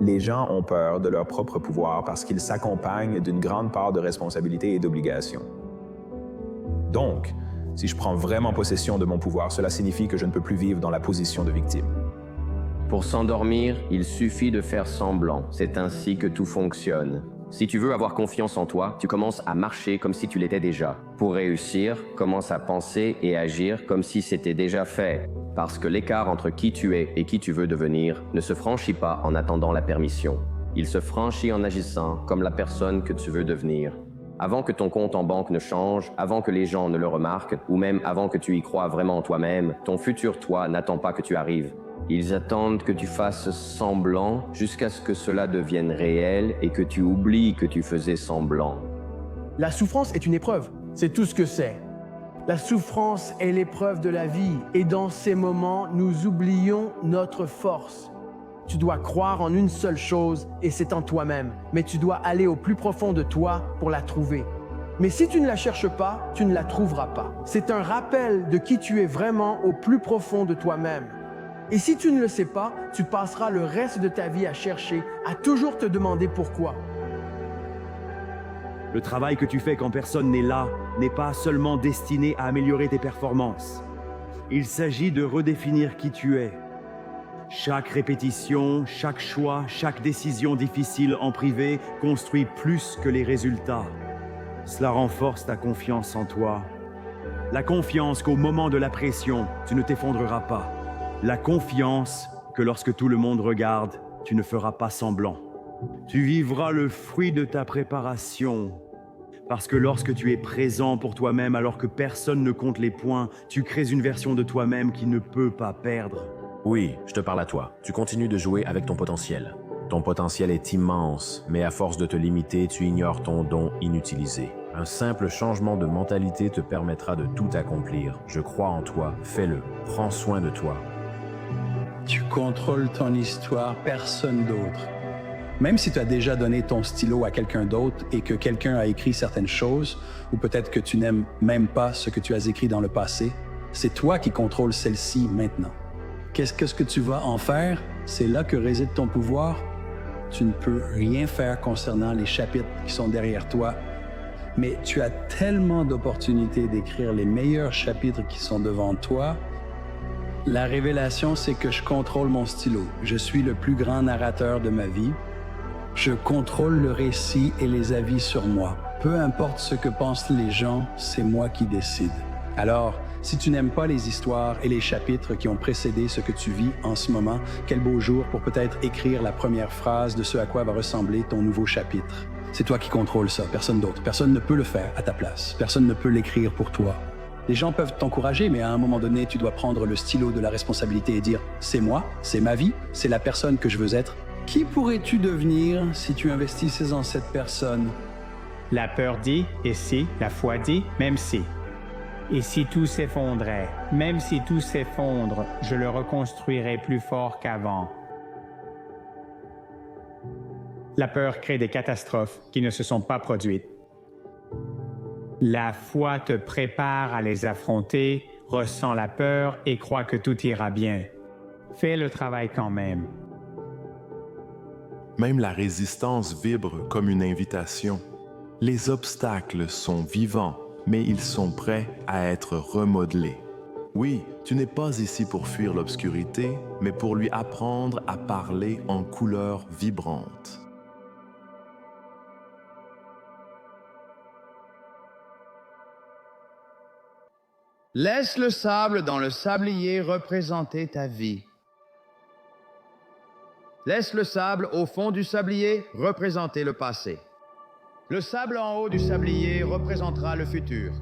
Les gens ont peur de leur propre pouvoir parce qu'il s'accompagne d'une grande part de responsabilité et d'obligation. Donc, si je prends vraiment possession de mon pouvoir, cela signifie que je ne peux plus vivre dans la position de victime. Pour s'endormir, il suffit de faire semblant. C'est ainsi que tout fonctionne. Si tu veux avoir confiance en toi, tu commences à marcher comme si tu l'étais déjà. Pour réussir, commence à penser et agir comme si c'était déjà fait. Parce que l'écart entre qui tu es et qui tu veux devenir ne se franchit pas en attendant la permission. Il se franchit en agissant comme la personne que tu veux devenir. Avant que ton compte en banque ne change, avant que les gens ne le remarquent, ou même avant que tu y crois vraiment toi-même, ton futur toi n'attend pas que tu arrives. Ils attendent que tu fasses semblant jusqu'à ce que cela devienne réel et que tu oublies que tu faisais semblant. La souffrance est une épreuve, c'est tout ce que c'est. La souffrance est l'épreuve de la vie et dans ces moments, nous oublions notre force. Tu dois croire en une seule chose et c'est en toi-même, mais tu dois aller au plus profond de toi pour la trouver. Mais si tu ne la cherches pas, tu ne la trouveras pas. C'est un rappel de qui tu es vraiment au plus profond de toi-même. Et si tu ne le sais pas, tu passeras le reste de ta vie à chercher, à toujours te demander pourquoi. Le travail que tu fais quand personne n'est là n'est pas seulement destiné à améliorer tes performances. Il s'agit de redéfinir qui tu es. Chaque répétition, chaque choix, chaque décision difficile en privé construit plus que les résultats. Cela renforce ta confiance en toi. La confiance qu'au moment de la pression, tu ne t'effondreras pas. La confiance que lorsque tout le monde regarde, tu ne feras pas semblant. Tu vivras le fruit de ta préparation. Parce que lorsque tu es présent pour toi-même alors que personne ne compte les points, tu crées une version de toi-même qui ne peut pas perdre. Oui, je te parle à toi. Tu continues de jouer avec ton potentiel. Ton potentiel est immense, mais à force de te limiter, tu ignores ton don inutilisé. Un simple changement de mentalité te permettra de tout accomplir. Je crois en toi, fais-le. Prends soin de toi. Tu contrôles ton histoire, personne d'autre. Même si tu as déjà donné ton stylo à quelqu'un d'autre et que quelqu'un a écrit certaines choses, ou peut-être que tu n'aimes même pas ce que tu as écrit dans le passé, c'est toi qui contrôles celle-ci maintenant. Qu'est-ce que tu vas en faire? C'est là que réside ton pouvoir. Tu ne peux rien faire concernant les chapitres qui sont derrière toi, mais tu as tellement d'opportunités d'écrire les meilleurs chapitres qui sont devant toi. La révélation, c'est que je contrôle mon stylo. Je suis le plus grand narrateur de ma vie. Je contrôle le récit et les avis sur moi. Peu importe ce que pensent les gens, c'est moi qui décide. Alors, si tu n'aimes pas les histoires et les chapitres qui ont précédé ce que tu vis en ce moment, quel beau jour pour peut-être écrire la première phrase de ce à quoi va ressembler ton nouveau chapitre. C'est toi qui contrôles ça, personne d'autre. Personne ne peut le faire à ta place. Personne ne peut l'écrire pour toi. Les gens peuvent t'encourager, mais à un moment donné, tu dois prendre le stylo de la responsabilité et dire « c'est moi, c'est ma vie, c'est la personne que je veux être ». Qui pourrais-tu devenir si tu investissais en cette personne? La peur dit, et si, la foi dit, même si. Et si tout s'effondrait, même si tout s'effondre, je le reconstruirai plus fort qu'avant. La peur crée des catastrophes qui ne se sont pas produites. La foi te prépare à les affronter, ressens la peur et crois que tout ira bien. Fais le travail quand même. Même la résistance vibre comme une invitation. Les obstacles sont vivants, mais ils sont prêts à être remodelés. Oui, tu n'es pas ici pour fuir l'obscurité, mais pour lui apprendre à parler en couleurs vibrantes. Laisse le sable dans le sablier représenter ta vie. Laisse le sable au fond du sablier représenter le passé. Le sable en haut du sablier représentera le futur.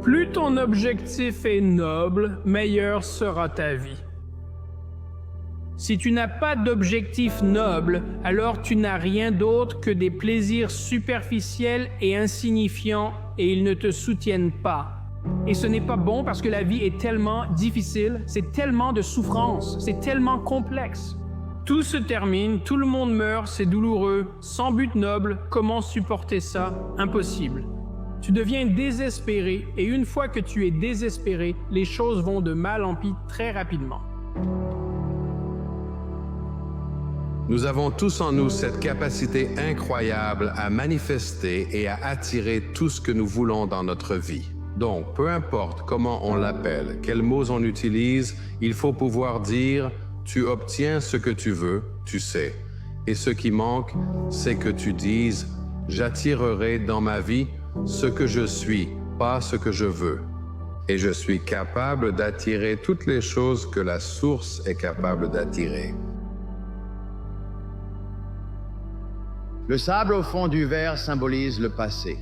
Plus ton objectif est noble, meilleure sera ta vie. Si tu n'as pas d'objectif noble, alors tu n'as rien d'autre que des plaisirs superficiels et insignifiants et ils ne te soutiennent pas. Et ce n'est pas bon parce que la vie est tellement difficile, c'est tellement de souffrance, c'est tellement complexe. Tout se termine, tout le monde meurt, c'est douloureux, sans but noble, comment supporter ça? Impossible. Tu deviens désespéré et une fois que tu es désespéré, les choses vont de mal en pis très rapidement. Nous avons tous en nous cette capacité incroyable à manifester et à attirer tout ce que nous voulons dans notre vie. Donc, peu importe comment on l'appelle, quels mots on utilise, il faut pouvoir dire « tu obtiens ce que tu veux, tu sais ». Et ce qui manque, c'est que tu dises « j'attirerai dans ma vie ce que je suis, pas ce que je veux ». Et je suis capable d'attirer toutes les choses que la source est capable d'attirer. Le sable au fond du verre symbolise le passé.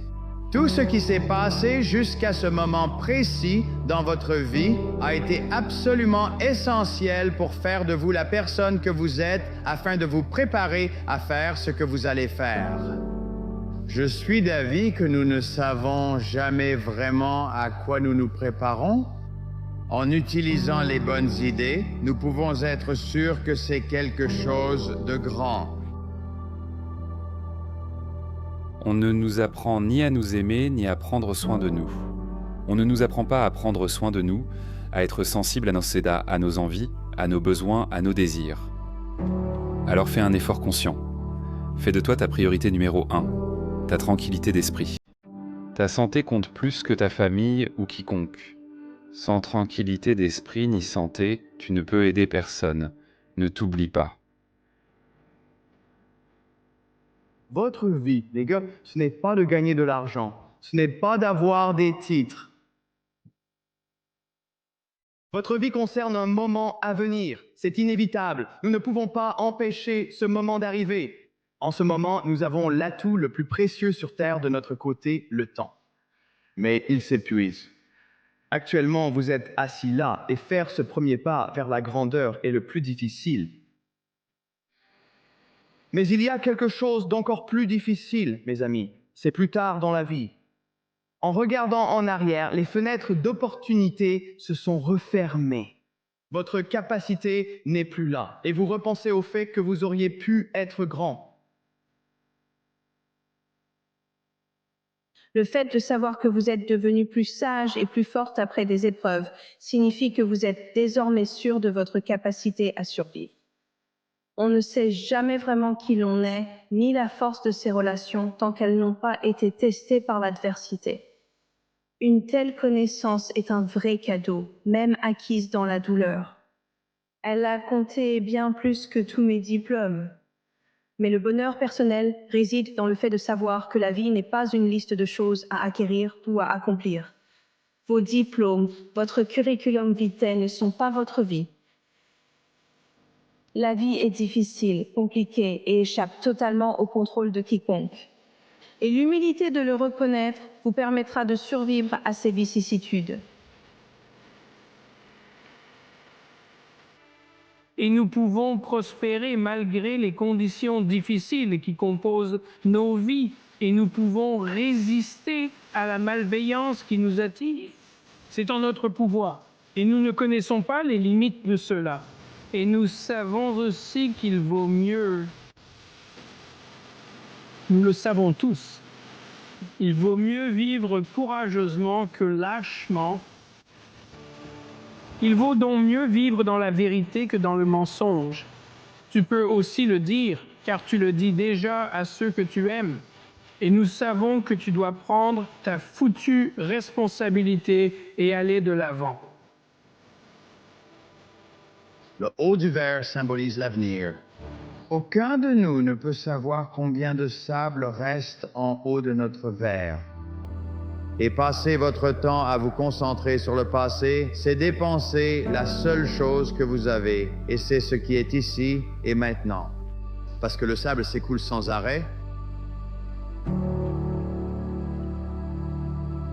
Tout ce qui s'est passé jusqu'à ce moment précis dans votre vie a été absolument essentiel pour faire de vous la personne que vous êtes afin de vous préparer à faire ce que vous allez faire. Je suis d'avis que nous ne savons jamais vraiment à quoi nous nous préparons. En utilisant les bonnes idées, nous pouvons être sûrs que c'est quelque chose de grand. On ne nous apprend ni à nous aimer, ni à prendre soin de nous. On ne nous apprend pas à prendre soin de nous, à être sensible à nos sédas, à nos envies, à nos besoins, à nos désirs. Alors fais un effort conscient. Fais de toi ta priorité numéro 1, ta tranquillité d'esprit. Ta santé compte plus que ta famille ou quiconque. Sans tranquillité d'esprit ni santé, tu ne peux aider personne. Ne t'oublie pas. Votre vie, les gars, ce n'est pas de gagner de l'argent. Ce n'est pas d'avoir des titres. Votre vie concerne un moment à venir. C'est inévitable. Nous ne pouvons pas empêcher ce moment d'arriver. En ce moment, nous avons l'atout le plus précieux sur Terre de notre côté, le temps. Mais il s'épuise. Actuellement, vous êtes assis là, et faire ce premier pas vers la grandeur est le plus difficile. Mais il y a quelque chose d'encore plus difficile, mes amis. C'est plus tard dans la vie. En regardant en arrière, les fenêtres d'opportunité se sont refermées. Votre capacité n'est plus là, et vous repensez au fait que vous auriez pu être grand. Le fait de savoir que vous êtes devenu plus sage et plus forte après des épreuves signifie que vous êtes désormais sûr de votre capacité à survivre. On ne sait jamais vraiment qui l'on est, ni la force de ses relations tant qu'elles n'ont pas été testées par l'adversité. Une telle connaissance est un vrai cadeau, même acquise dans la douleur. Elle a compté bien plus que tous mes diplômes. Mais le bonheur personnel réside dans le fait de savoir que la vie n'est pas une liste de choses à acquérir ou à accomplir. Vos diplômes, votre curriculum vitae ne sont pas votre vie. La vie est difficile, compliquée et échappe totalement au contrôle de quiconque. Et l'humilité de le reconnaître vous permettra de survivre à ces vicissitudes. Et nous pouvons prospérer malgré les conditions difficiles qui composent nos vies. Et nous pouvons résister à la malveillance qui nous attire. C'est en notre pouvoir. Et nous ne connaissons pas les limites de cela. Et nous savons aussi qu'il vaut mieux. Nous le savons tous. Il vaut mieux vivre courageusement que lâchement. Il vaut donc mieux vivre dans la vérité que dans le mensonge. Tu peux aussi le dire, car tu le dis déjà à ceux que tu aimes. Et nous savons que tu dois prendre ta foutue responsabilité et aller de l'avant. Le haut du verre symbolise l'avenir. Aucun de nous ne peut savoir combien de sable reste en haut de notre verre. Et passer votre temps à vous concentrer sur le passé, c'est dépenser la seule chose que vous avez, et c'est ce qui est ici et maintenant. Parce que le sable s'écoule sans arrêt.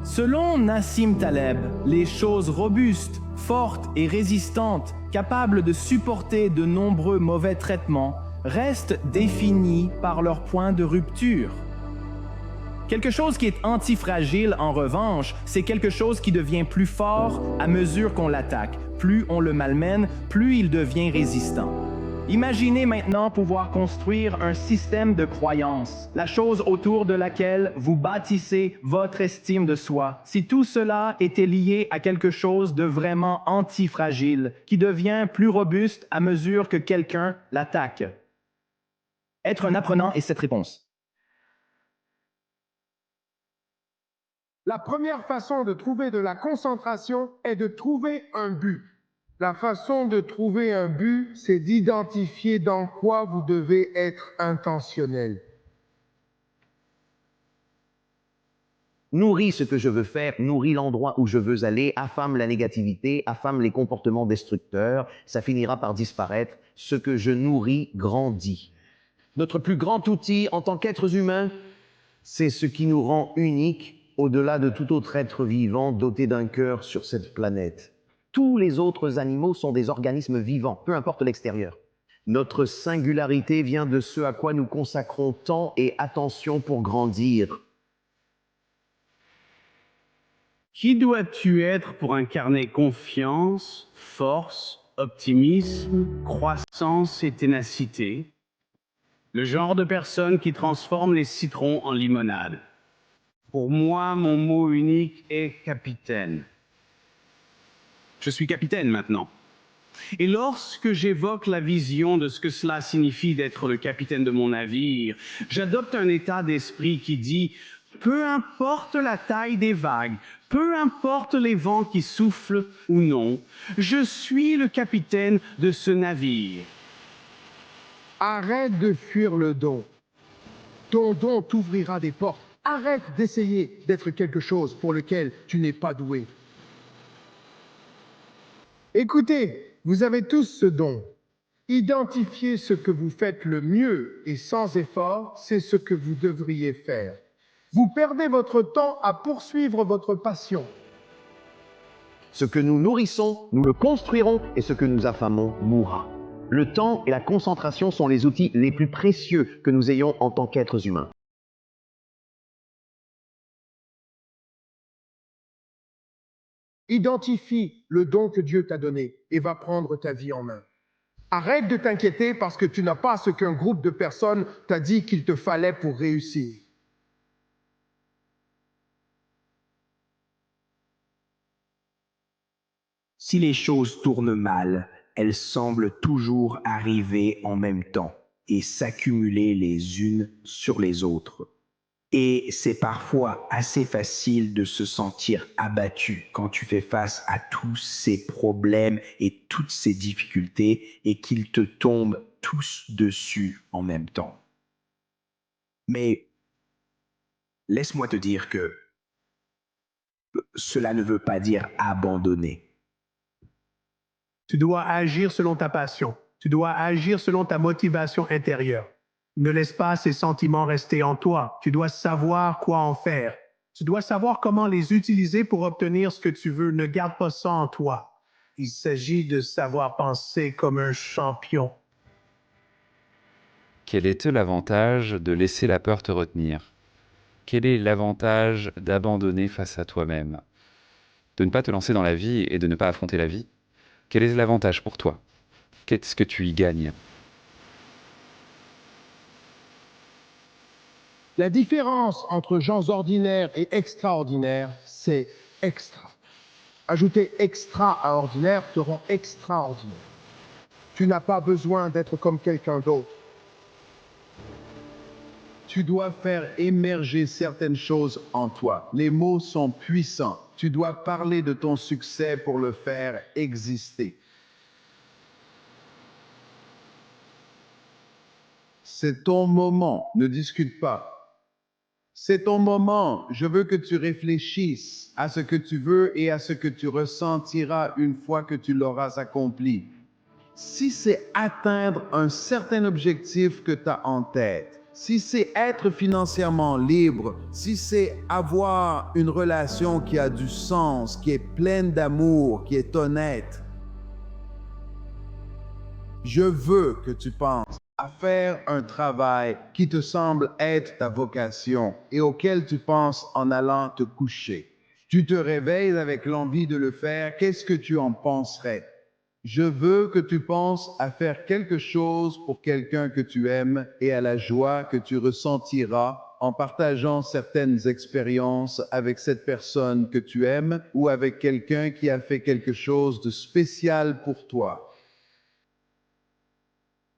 Selon Nassim Taleb, les choses robustes, fortes et résistantes, capables de supporter de nombreux mauvais traitements, restent définies par leur point de rupture. Quelque chose qui est antifragile, en revanche, c'est quelque chose qui devient plus fort à mesure qu'on l'attaque. Plus on le malmène, plus il devient résistant. Imaginez maintenant pouvoir construire un système de croyances, la chose autour de laquelle vous bâtissez votre estime de soi. Si tout cela était lié à quelque chose de vraiment antifragile, qui devient plus robuste à mesure que quelqu'un l'attaque. Être un apprenant est cette réponse. La première façon de trouver de la concentration est de trouver un but. La façon de trouver un but, c'est d'identifier dans quoi vous devez être intentionnel. Nourris ce que je veux faire, nourris l'endroit où je veux aller, affame la négativité, affame les comportements destructeurs, ça finira par disparaître. Ce que je nourris grandit. Notre plus grand outil en tant qu'êtres humains, c'est ce qui nous rend uniques au-delà de tout autre être vivant doté d'un cœur sur cette planète. Tous les autres animaux sont des organismes vivants, peu importe l'extérieur. Notre singularité vient de ce à quoi nous consacrons temps et attention pour grandir. Qui dois-tu être pour incarner confiance, force, optimisme, croissance et ténacité? Le genre de personne qui transforme les citrons en limonade. Pour moi, mon mot unique est capitaine. Je suis capitaine maintenant. Et lorsque j'évoque la vision de ce que cela signifie d'être le capitaine de mon navire, j'adopte un état d'esprit qui dit « peu importe la taille des vagues, peu importe les vents qui soufflent ou non, je suis le capitaine de ce navire. » Arrête de fuir le don. Ton don t'ouvrira des portes. Arrête d'essayer d'être quelque chose pour lequel tu n'es pas doué. Écoutez, vous avez tous ce don. Identifiez ce que vous faites le mieux et sans effort, c'est ce que vous devriez faire. Vous perdez votre temps à poursuivre votre passion. Ce que nous nourrissons, nous le construirons et ce que nous affamons mourra. Le temps et la concentration sont les outils les plus précieux que nous ayons en tant qu'êtres humains. Identifie le don que Dieu t'a donné et va prendre ta vie en main. Arrête de t'inquiéter parce que tu n'as pas ce qu'un groupe de personnes t'a dit qu'il te fallait pour réussir. Si les choses tournent mal, elles semblent toujours arriver en même temps et s'accumuler les unes sur les autres. Et c'est parfois assez facile de se sentir abattu quand tu fais face à tous ces problèmes et toutes ces difficultés et qu'ils te tombent tous dessus en même temps. Mais laisse-moi te dire que cela ne veut pas dire abandonner. Tu dois agir selon ta passion. Tu dois agir selon ta motivation intérieure. Ne laisse pas ces sentiments rester en toi. Tu dois savoir quoi en faire. Tu dois savoir comment les utiliser pour obtenir ce que tu veux. Ne garde pas ça en toi. Il s'agit de savoir penser comme un champion. Quel est l'avantage de laisser la peur te retenir? Quel est l'avantage d'abandonner face à toi-même? De ne pas te lancer dans la vie et de ne pas affronter la vie? Quel est l'avantage pour toi? Qu'est-ce que tu y gagnes? La différence entre gens ordinaires et extraordinaires, c'est extra. Ajouter extra à ordinaire te rend extraordinaire. Tu n'as pas besoin d'être comme quelqu'un d'autre. Tu dois faire émerger certaines choses en toi. Les mots sont puissants. Tu dois parler de ton succès pour le faire exister. C'est ton moment, ne discute pas. C'est ton moment. Je veux que tu réfléchisses à ce que tu veux et à ce que tu ressentiras une fois que tu l'auras accompli. Si c'est atteindre un certain objectif que tu as en tête, si c'est être financièrement libre, si c'est avoir une relation qui a du sens, qui est pleine d'amour, qui est honnête, je veux que tu penses à faire un travail qui te semble être ta vocation et auquel tu penses en allant te coucher. Tu te réveilles avec l'envie de le faire, qu'est-ce que tu en penserais? Je veux que tu penses à faire quelque chose pour quelqu'un que tu aimes et à la joie que tu ressentiras en partageant certaines expériences avec cette personne que tu aimes ou avec quelqu'un qui a fait quelque chose de spécial pour toi.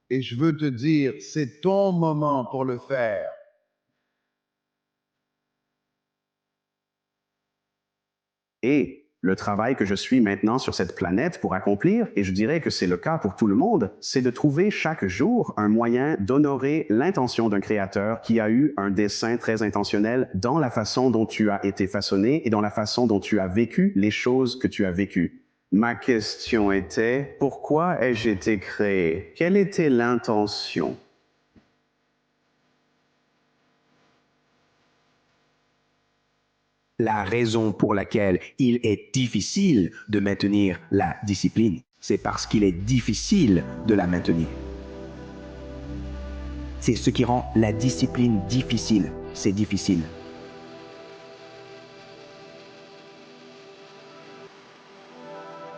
Et je veux te dire, c'est ton moment pour le faire. Et le travail que je suis maintenant sur cette planète pour accomplir, et je dirais que c'est le cas pour tout le monde, c'est de trouver chaque jour un moyen d'honorer l'intention d'un créateur qui a eu un dessein très intentionnel dans la façon dont tu as été façonné et dans la façon dont tu as vécu les choses que tu as vécues. Ma question était, pourquoi ai-je été créé? Quelle était l'intention? La raison pour laquelle il est difficile de maintenir la discipline, c'est parce qu'il est difficile de la maintenir. C'est ce qui rend la discipline difficile. C'est difficile.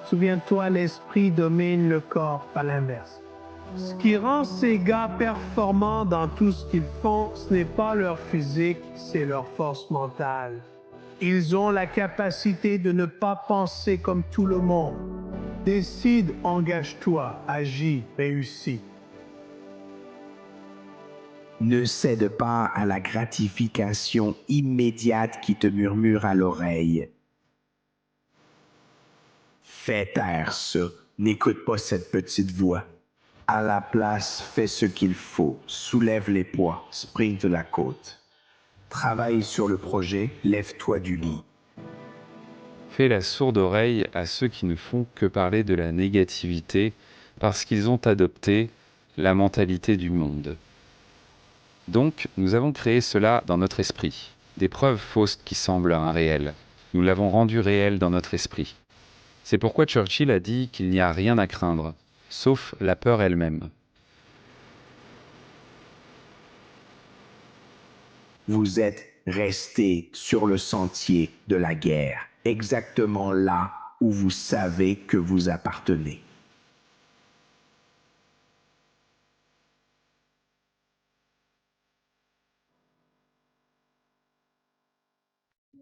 Souviens-toi, l'esprit domine le corps, pas l'inverse. Ce qui rend ces gars performants dans tout ce qu'ils font, ce n'est pas leur physique, c'est leur force mentale. Ils ont la capacité de ne pas penser comme tout le monde. Décide, engage-toi, agis, réussis. Ne cède pas à la gratification immédiate qui te murmure à l'oreille. Fais taire ça. N'écoute pas cette petite voix. À la place, fais ce qu'il faut. Soulève les poids. Sprint de la côte. Travaille sur le projet. Lève-toi du lit. Fais la sourde oreille à ceux qui ne font que parler de la négativité parce qu'ils ont adopté la mentalité du monde. Donc, nous avons créé cela dans notre esprit. Des preuves fausses qui semblent irréelles. Nous l'avons rendu réel dans notre esprit. C'est pourquoi Churchill a dit qu'il n'y a rien à craindre, sauf la peur elle-même. Vous êtes resté sur le sentier de la guerre, exactement là où vous savez que vous appartenez.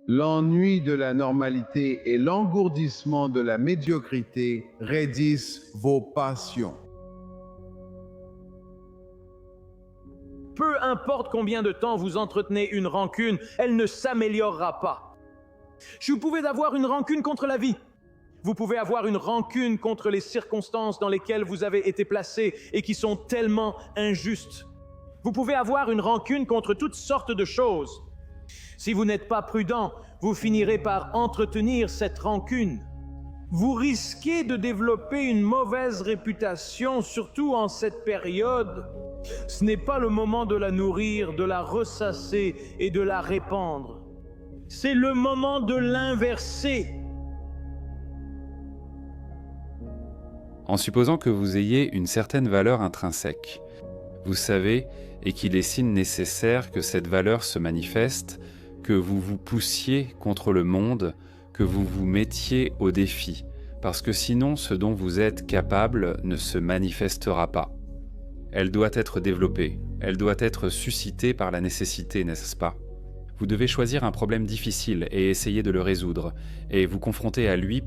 L'ennui de la normalité et l'engourdissement de la médiocrité raidissent vos passions. Peu importe combien de temps vous entretenez une rancune, elle ne s'améliorera pas. Vous pouvez avoir une rancune contre la vie. Vous pouvez avoir une rancune contre les circonstances dans lesquelles vous avez été placé et qui sont tellement injustes. Vous pouvez avoir une rancune contre toutes sortes de choses. Si vous n'êtes pas prudent, vous finirez par entretenir cette rancune. Vous risquez de développer une mauvaise réputation, surtout en cette période. Ce n'est pas le moment de la nourrir, de la ressasser et de la répandre. C'est le moment de l'inverser. En supposant que vous ayez une certaine valeur intrinsèque, vous savez, et qu'il est signe nécessaire que cette valeur se manifeste, que vous vous poussiez contre le monde, que vous vous mettiez au défi, parce que sinon ce dont vous êtes capable ne se manifestera pas. Elle doit être développée, elle doit être suscitée par la nécessité, n'est-ce pas? Vous devez choisir un problème difficile et essayer de le résoudre, et vous confronter à lui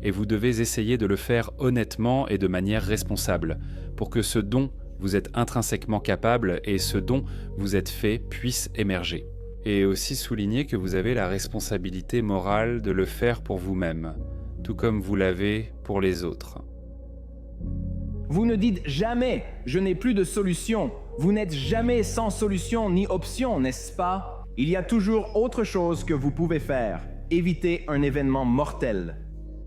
et vous devez essayer de le faire honnêtement et de manière responsable, pour que ce dont vous êtes intrinsèquement capable et ce dont vous êtes fait puisse émerger. Et aussi souligner que vous avez la responsabilité morale de le faire pour vous-même, tout comme vous l'avez pour les autres. Vous ne dites jamais « je n'ai plus de solution ». Vous n'êtes jamais sans solution ni option, n'est-ce pas? Il y a toujours autre chose que vous pouvez faire. Éviter un événement mortel.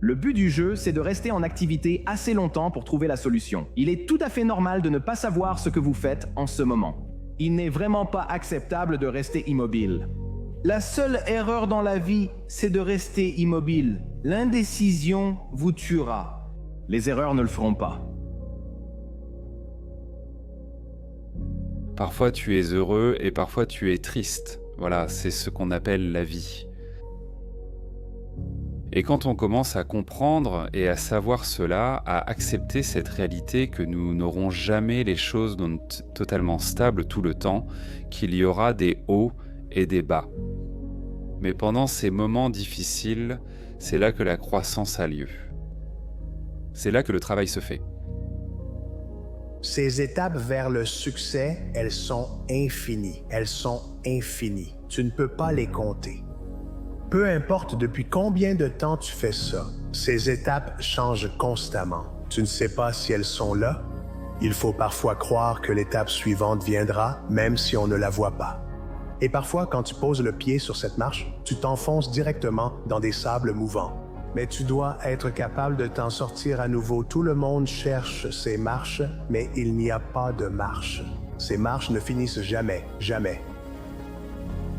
Le but du jeu, c'est de rester en activité assez longtemps pour trouver la solution. Il est tout à fait normal de ne pas savoir ce que vous faites en ce moment. Il n'est vraiment pas acceptable de rester immobile. La seule erreur dans la vie, c'est de rester immobile. L'indécision vous tuera. Les erreurs ne le feront pas. Parfois tu es heureux et parfois tu es triste. Voilà, c'est ce qu'on appelle la vie. Et quand on commence à comprendre et à savoir cela, à accepter cette réalité que nous n'aurons jamais les choses totalement stables tout le temps, qu'il y aura des hauts et des bas. Mais pendant ces moments difficiles, c'est là que la croissance a lieu. C'est là que le travail se fait. Ces étapes vers le succès, elles sont infinies. Elles sont infinies. Tu ne peux pas les compter. Peu importe depuis combien de temps tu fais ça, ces étapes changent constamment. Tu ne sais pas si elles sont là. Il faut parfois croire que l'étape suivante viendra, même si on ne la voit pas. Et parfois, quand tu poses le pied sur cette marche, tu t'enfonces directement dans des sables mouvants. Mais tu dois être capable de t'en sortir à nouveau. Tout le monde cherche ces marches, mais il n'y a pas de marche. Ces marches ne finissent jamais, jamais.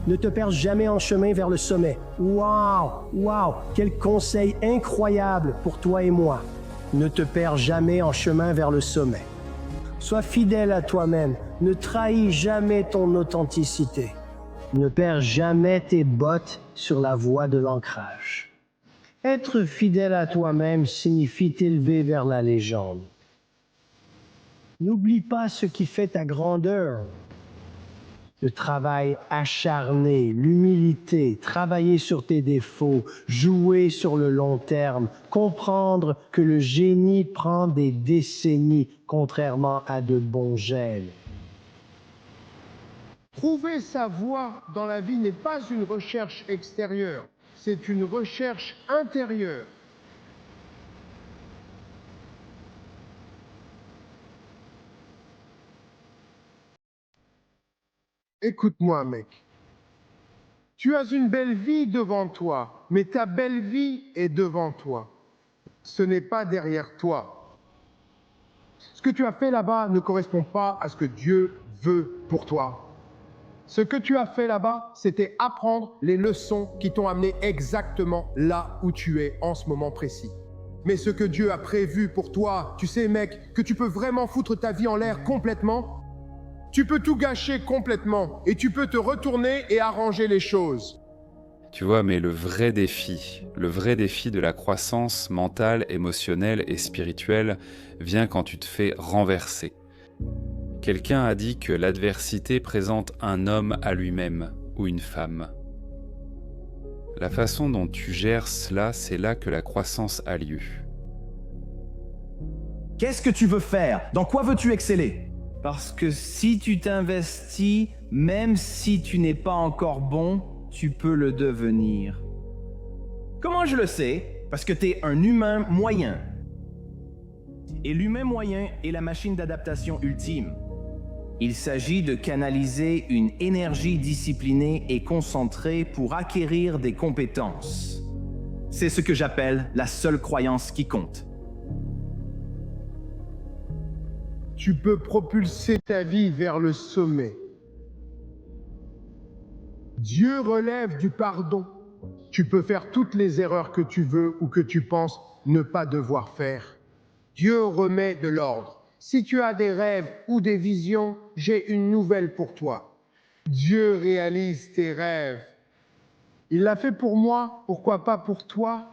Ne te perds jamais en chemin vers le sommet. Wow! Wow! Quel conseil incroyable pour toi et moi. Ne te perds jamais en chemin vers le sommet. Sois fidèle à toi-même. Ne trahis jamais ton authenticité. Ne perds jamais tes bottes sur la voie de l'ancrage. Être fidèle à toi-même signifie t'élever vers la légende. N'oublie pas ce qui fait ta grandeur. Le travail acharné, l'humilité, travailler sur tes défauts, jouer sur le long terme, comprendre que le génie prend des décennies, contrairement à de bons gènes. Trouver sa voie dans la vie n'est pas une recherche extérieure, c'est une recherche intérieure. Écoute-moi, mec. Tu as une belle vie devant toi, mais ta belle vie est devant toi. Ce n'est pas derrière toi. Ce que tu as fait là-bas ne correspond pas à ce que Dieu veut pour toi. Ce que tu as fait là-bas, c'était apprendre les leçons qui t'ont amené exactement là où tu es en ce moment précis. Mais ce que Dieu a prévu pour toi, tu sais, mec, que tu peux vraiment foutre ta vie en l'air complètement. Tu peux tout gâcher complètement et tu peux te retourner et arranger les choses. Tu vois, mais le vrai défi de la croissance mentale, émotionnelle et spirituelle vient quand tu te fais renverser. Quelqu'un a dit que l'adversité présente un homme à lui-même ou une femme. La façon dont tu gères cela, c'est là que la croissance a lieu. Qu'est-ce que tu veux faire? Dans quoi veux-tu exceller? Parce que si tu t'investis, même si tu n'es pas encore bon, tu peux le devenir. Comment je le sais? Parce que tu es un humain moyen. Et l'humain moyen est la machine d'adaptation ultime. Il s'agit de canaliser une énergie disciplinée et concentrée pour acquérir des compétences. C'est ce que j'appelle la seule croyance qui compte. Tu peux propulser ta vie vers le sommet. Dieu relève du pardon. Tu peux faire toutes les erreurs que tu veux ou que tu penses ne pas devoir faire. Dieu remet de l'ordre. Si tu as des rêves ou des visions, j'ai une nouvelle pour toi. Dieu réalise tes rêves. Il l'a fait pour moi, pourquoi pas pour toi?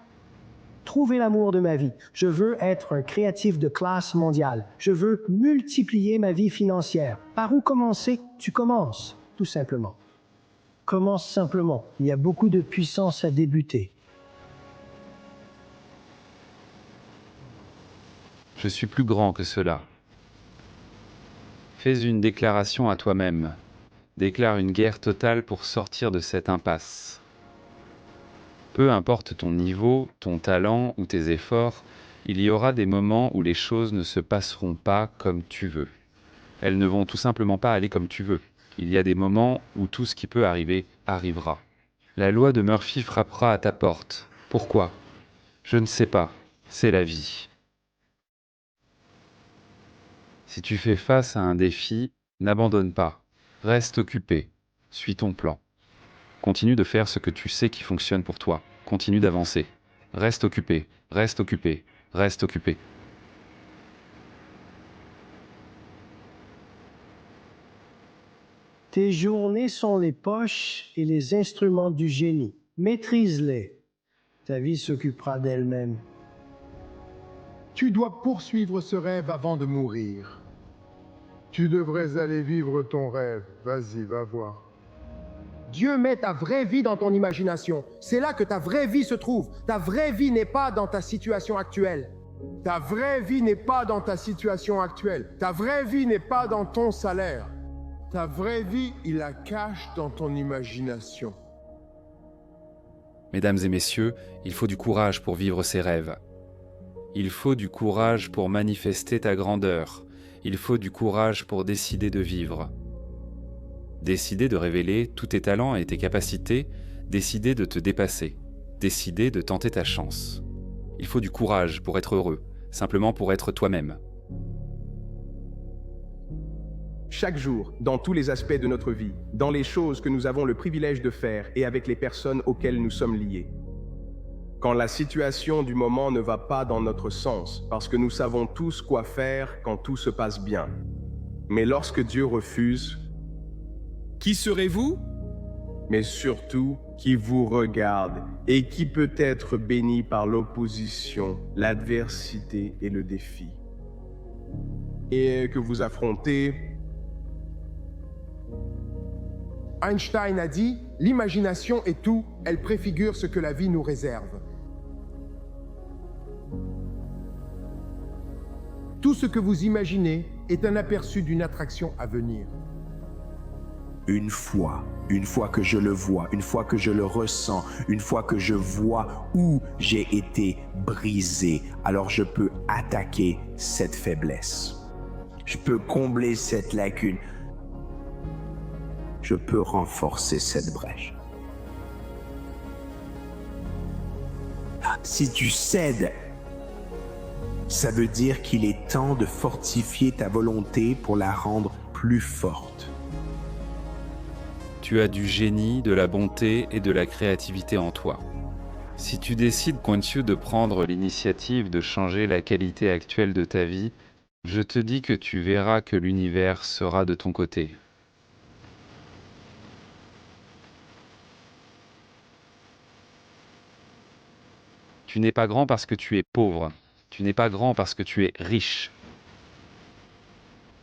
Trouver l'amour de ma vie. Je veux être un créatif de classe mondiale. Je veux multiplier ma vie financière. Par où commencer? Tu commences, tout simplement. Commence simplement. Il y a beaucoup de puissance à débuter. Je suis plus grand que cela. Fais une déclaration à toi-même. Déclare une guerre totale pour sortir de cette impasse. Peu importe ton niveau, ton talent ou tes efforts, il y aura des moments où les choses ne se passeront pas comme tu veux. Elles ne vont tout simplement pas aller comme tu veux. Il y a des moments où tout ce qui peut arriver, arrivera. La loi de Murphy frappera à ta porte. Pourquoi? Je ne sais pas. C'est la vie. Si tu fais face à un défi, n'abandonne pas. Reste occupé. Suis ton plan. Continue de faire ce que tu sais qui fonctionne pour toi. Continue d'avancer. Reste occupé, reste occupé, reste occupé. Tes journées sont les poches et les instruments du génie. Maîtrise-les. Ta vie s'occupera d'elle-même. Tu dois poursuivre ce rêve avant de mourir. Tu devrais aller vivre ton rêve. Vas-y, va voir. Dieu met ta vraie vie dans ton imagination. C'est là que ta vraie vie se trouve. Ta vraie vie n'est pas dans ta situation actuelle. Ta vraie vie n'est pas dans ta situation actuelle. Ta vraie vie n'est pas dans ton salaire. Ta vraie vie, il la cache dans ton imagination. Mesdames et messieurs, il faut du courage pour vivre ses rêves. Il faut du courage pour manifester ta grandeur. Il faut du courage pour décider de vivre. Décider de révéler tous tes talents et tes capacités, décider de te dépasser, décider de tenter ta chance. Il faut du courage pour être heureux, simplement pour être toi-même. Chaque jour, dans tous les aspects de notre vie, dans les choses que nous avons le privilège de faire et avec les personnes auxquelles nous sommes liés. Quand la situation du moment ne va pas dans notre sens, parce que nous savons tous quoi faire quand tout se passe bien. Mais lorsque Dieu refuse, qui serez-vous? Mais surtout, qui vous regarde et qui peut être béni par l'opposition, l'adversité et le défi. Et que vous affrontez. Einstein a dit, l'imagination est tout, elle préfigure ce que la vie nous réserve. Tout ce que vous imaginez est un aperçu d'une attraction à venir. Une fois que je le vois, une fois que je le ressens, une fois que je vois où j'ai été brisé, alors je peux attaquer cette faiblesse. Je peux combler cette lacune. Je peux renforcer cette brèche. Si tu cèdes, ça veut dire qu'il est temps de fortifier ta volonté pour la rendre plus forte. Tu as du génie, de la bonté et de la créativité en toi. Si tu décides, Quantiu, de prendre l'initiative de changer la qualité actuelle de ta vie, je te dis que tu verras que l'univers sera de ton côté. Tu n'es pas grand parce que tu es pauvre. Tu n'es pas grand parce que tu es riche.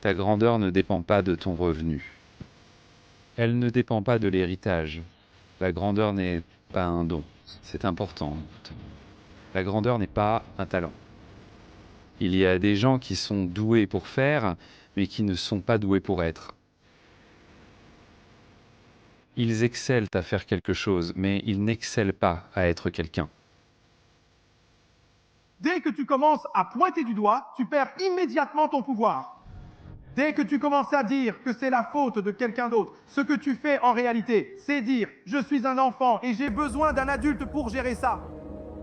Ta grandeur ne dépend pas de ton revenu. Elle ne dépend pas de l'héritage. La grandeur n'est pas un don. C'est important. La grandeur n'est pas un talent. Il y a des gens qui sont doués pour faire, mais qui ne sont pas doués pour être. Ils excellent à faire quelque chose, mais ils n'excellent pas à être quelqu'un. Dès que tu commences à pointer du doigt, tu perds immédiatement ton pouvoir. Dès que tu commences à dire que c'est la faute de quelqu'un d'autre, ce que tu fais en réalité, c'est dire « je suis un enfant et j'ai besoin d'un adulte pour gérer ça ».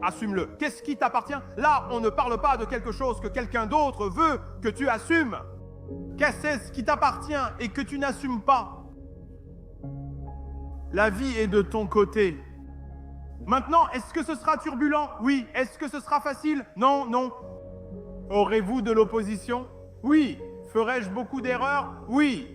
Assume-le. Qu'est-ce qui t'appartient? Là, on ne parle pas de quelque chose que quelqu'un d'autre veut que tu assumes. Qu'est-ce qui t'appartient et que tu n'assumes pas? La vie est de ton côté. Maintenant, est-ce que ce sera turbulent? Oui. Est-ce que ce sera facile? Non, non. Aurez-vous de l'opposition? Oui. Ferai-je beaucoup d'erreurs? Oui.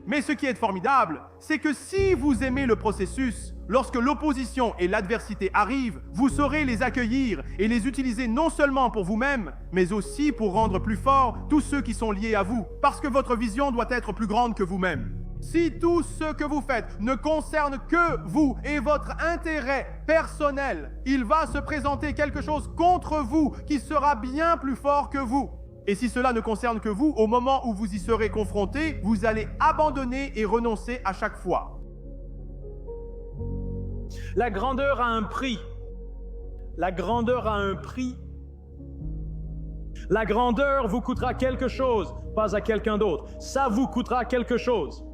Mais ce qui est formidable, c'est que si vous aimez le processus, lorsque l'opposition et l'adversité arrivent, vous saurez les accueillir et les utiliser non seulement pour vous-même, mais aussi pour rendre plus forts tous ceux qui sont liés à vous, parce que votre vision doit être plus grande que vous-même. Si tout ce que vous faites ne concerne que vous et votre intérêt personnel, il va se présenter quelque chose contre vous qui sera bien plus fort que vous. Et si cela ne concerne que vous, au moment où vous y serez confronté, vous allez abandonner et renoncer à chaque fois. La grandeur a un prix. La grandeur a un prix. La grandeur vous coûtera quelque chose, pas à quelqu'un d'autre. Ça vous coûtera quelque chose.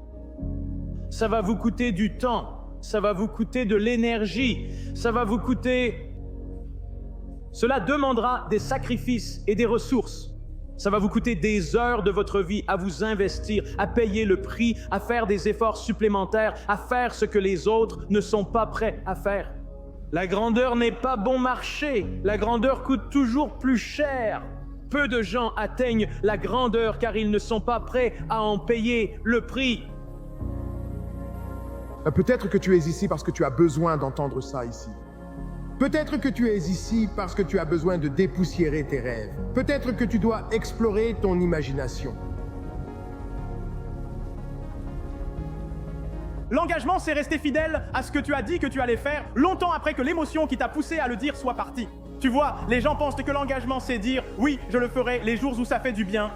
Ça va vous coûter du temps, ça va vous coûter de l'énergie, ça va vous coûter... Cela demandera des sacrifices et des ressources. Ça va vous coûter des heures de votre vie à vous investir, à payer le prix, à faire des efforts supplémentaires, à faire ce que les autres ne sont pas prêts à faire. La grandeur n'est pas bon marché, la grandeur coûte toujours plus cher. Peu de gens atteignent la grandeur car ils ne sont pas prêts à en payer le prix. Peut-être que tu es ici parce que tu as besoin d'entendre ça ici. Peut-être que tu es ici parce que tu as besoin de dépoussiérer tes rêves. Peut-être que tu dois explorer ton imagination. L'engagement, c'est rester fidèle à ce que tu as dit que tu allais faire, longtemps après que l'émotion qui t'a poussé à le dire soit partie. Tu vois, les gens pensent que l'engagement, c'est dire « Oui, je le ferai les jours où ça fait du bien ».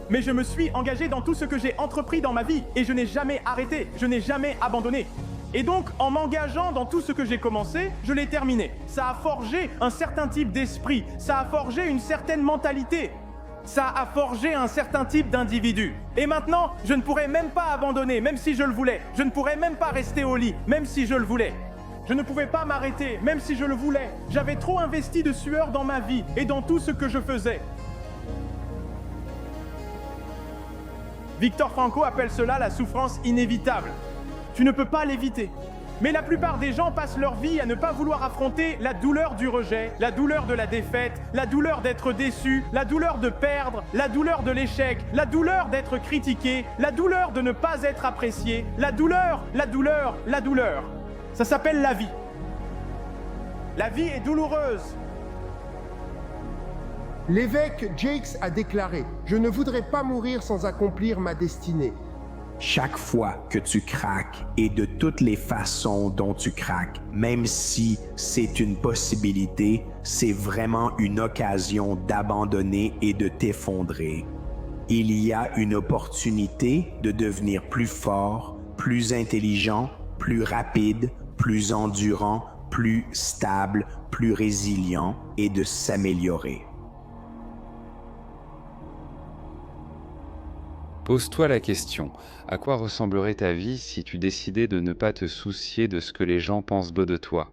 Mais je me suis engagé dans tout ce que j'ai entrepris dans ma vie et je n'ai jamais arrêté, je n'ai jamais abandonné. Et donc, en m'engageant dans tout ce que j'ai commencé, je l'ai terminé. Ça a forgé un certain type d'esprit, ça a forgé une certaine mentalité, ça a forgé un certain type d'individu. Et maintenant, je ne pourrais même pas abandonner, même si je le voulais. Je ne pourrais même pas rester au lit, même si je le voulais. Je ne pouvais pas m'arrêter, même si je le voulais. J'avais trop investi de sueur dans ma vie et dans tout ce que je faisais. Victor Franco appelle cela la souffrance inévitable. Tu ne peux pas l'éviter. Mais la plupart des gens passent leur vie à ne pas vouloir affronter la douleur du rejet, la douleur de la défaite, la douleur d'être déçu, la douleur de perdre, la douleur de l'échec, la douleur d'être critiqué, la douleur de ne pas être apprécié, la douleur, la douleur, la douleur. Ça s'appelle la vie. La vie est douloureuse. L'évêque Jakes a déclaré « Je ne voudrais pas mourir sans accomplir ma destinée ». Chaque fois que tu craques et de toutes les façons dont tu craques, même si c'est une possibilité, c'est vraiment une occasion d'abandonner et de t'effondrer. Il y a une opportunité de devenir plus fort, plus intelligent, plus rapide, plus endurant, plus stable, plus résilient et de s'améliorer. Pose-toi la question, à quoi ressemblerait ta vie si tu décidais de ne pas te soucier de ce que les gens pensent de toi?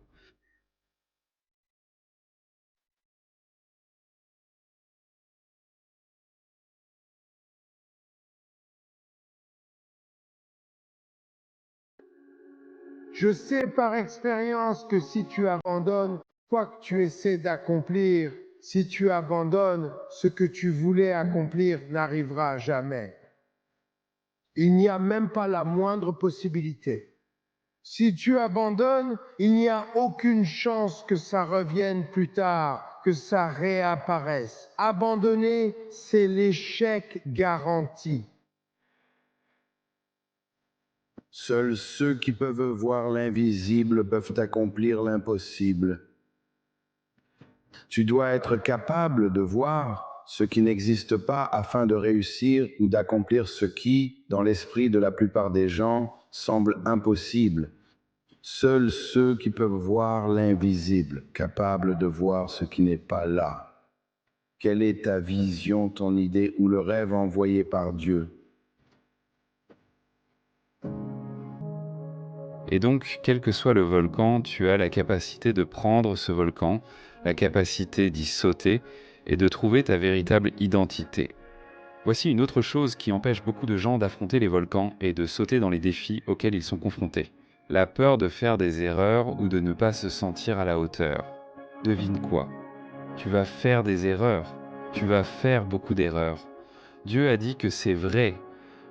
Je sais par expérience que si tu abandonnes quoi que tu essaies d'accomplir, si tu abandonnes ce que tu voulais accomplir, n'arrivera jamais. Il n'y a même pas la moindre possibilité. Si tu abandonnes, il n'y a aucune chance que ça revienne plus tard, que ça réapparaisse. Abandonner, c'est l'échec garanti. Seuls ceux qui peuvent voir l'invisible peuvent accomplir l'impossible. Tu dois être capable de voir ce qui n'existe pas afin de réussir ou d'accomplir ce qui, dans l'esprit de la plupart des gens, semble impossible. Seuls ceux qui peuvent voir l'invisible, capables de voir ce qui n'est pas là. Quelle est ta vision, ton idée ou le rêve envoyé par Dieu? Et donc, quel que soit le volcan, tu as la capacité de prendre ce volcan, la capacité d'y sauter et de trouver ta véritable identité. Voici une autre chose qui empêche beaucoup de gens d'affronter les volcans et de sauter dans les défis auxquels ils sont confrontés. La peur de faire des erreurs ou de ne pas se sentir à la hauteur. Devine quoi? Tu vas faire des erreurs. Tu vas faire beaucoup d'erreurs. Dieu a dit que c'est vrai.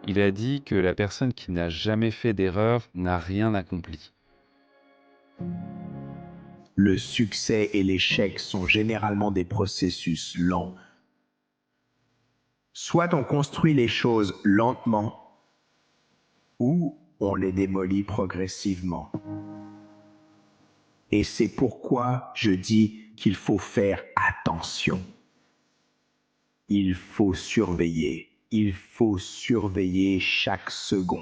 Il a dit que la personne qui n'a jamais fait d'erreur n'a rien accompli. Le succès et l'échec sont généralement des processus lents. Soit on construit les choses lentement, ou on les démolit progressivement. Et c'est pourquoi je dis qu'il faut faire attention. Il faut surveiller. Il faut surveiller chaque seconde.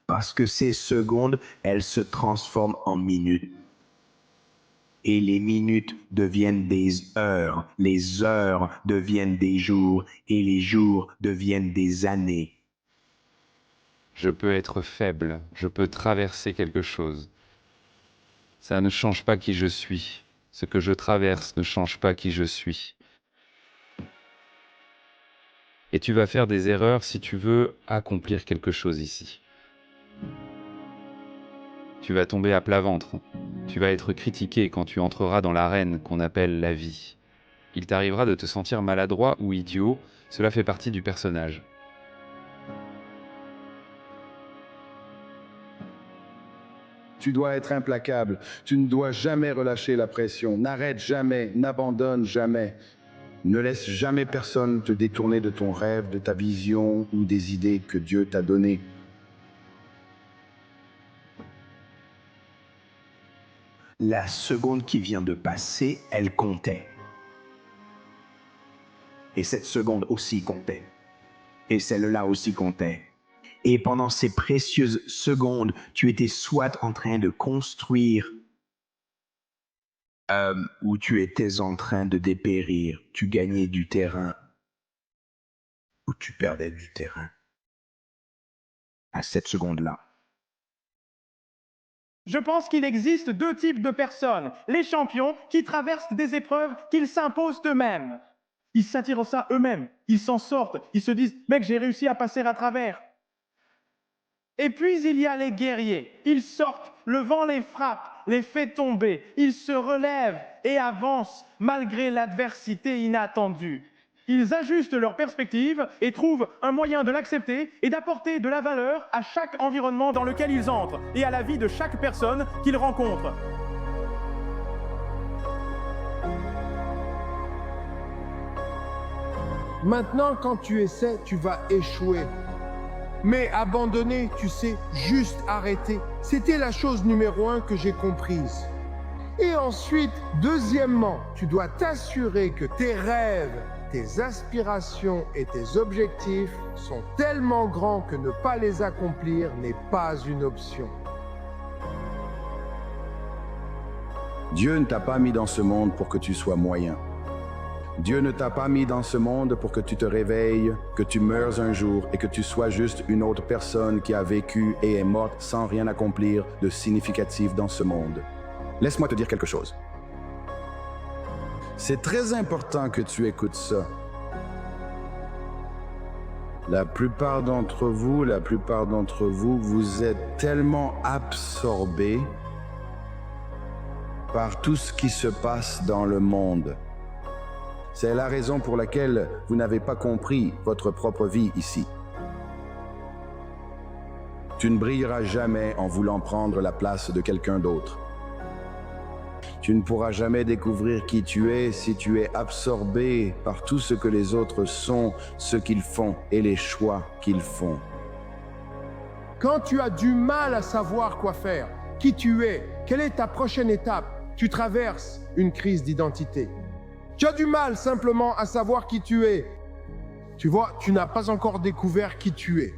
Parce que ces secondes, elles se transforment en minutes. Et les minutes deviennent des heures, les heures deviennent des jours, et les jours deviennent des années. Je peux être faible, je peux traverser quelque chose. Ça ne change pas qui je suis. Ce que je traverse ne change pas qui je suis. Et tu vas faire des erreurs si tu veux accomplir quelque chose ici. Tu vas tomber à plat ventre. Tu vas être critiqué quand tu entreras dans l'arène qu'on appelle la vie. Il t'arrivera de te sentir maladroit ou idiot, cela fait partie du personnage. Tu dois être implacable. Tu ne dois jamais relâcher la pression. N'arrête jamais, n'abandonne jamais. Ne laisse jamais personne te détourner de ton rêve, de ta vision ou des idées que Dieu t'a données. La seconde qui vient de passer, elle comptait. Et cette seconde aussi comptait. Et celle-là aussi comptait. Et pendant ces précieuses secondes, tu étais soit en train de construire, ou tu étais en train de dépérir. Tu gagnais du terrain, ou tu perdais du terrain. À cette seconde-là. Je pense qu'il existe deux types de personnes. Les champions qui traversent des épreuves qu'ils s'imposent eux-mêmes. Ils s'attirent ça eux-mêmes. Ils s'en sortent. Ils se disent « Mec, j'ai réussi à passer à travers ». Et puis il y a les guerriers. Ils sortent, le vent les frappe, les fait tomber. Ils se relèvent et avancent malgré l'adversité inattendue. Ils ajustent leur perspective et trouvent un moyen de l'accepter et d'apporter de la valeur à chaque environnement dans lequel ils entrent et à la vie de chaque personne qu'ils rencontrent. Maintenant, quand tu essaies, tu vas échouer. Mais abandonner, tu sais, juste arrêter. C'était la chose numéro 1 que j'ai comprise. Et ensuite, deuxièmement, tu dois t'assurer que tes rêves, tes aspirations et tes objectifs sont tellement grands que ne pas les accomplir n'est pas une option. Dieu ne t'a pas mis dans ce monde pour que tu sois moyen. Dieu ne t'a pas mis dans ce monde pour que tu te réveilles, que tu meurs un jour et que tu sois juste une autre personne qui a vécu et est morte sans rien accomplir de significatif dans ce monde. Laisse-moi te dire quelque chose. C'est très important que tu écoutes ça. La plupart d'entre vous, vous êtes tellement absorbés par tout ce qui se passe dans le monde. C'est la raison pour laquelle vous n'avez pas compris votre propre vie ici. Tu ne brilleras jamais en voulant prendre la place de quelqu'un d'autre. Tu ne pourras jamais découvrir qui tu es si tu es absorbé par tout ce que les autres sont, ce qu'ils font et les choix qu'ils font. Quand tu as du mal à savoir quoi faire, qui tu es, quelle est ta prochaine étape, tu traverses une crise d'identité. Tu as du mal simplement à savoir qui tu es. Tu vois, tu n'as pas encore découvert qui tu es.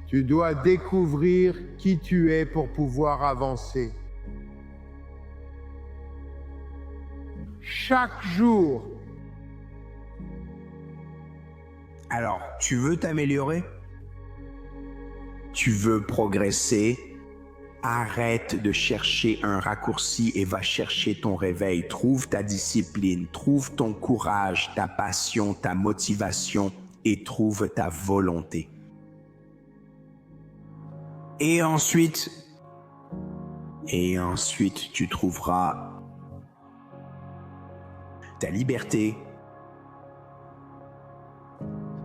Tu dois découvrir qui tu es pour pouvoir avancer. Chaque jour. Alors, tu veux t'améliorer? Tu veux progresser? Arrête de chercher un raccourci et va chercher ton réveil. Trouve ta discipline, trouve ton courage, ta passion, ta motivation et trouve ta volonté. Et ensuite, tu trouveras ta liberté.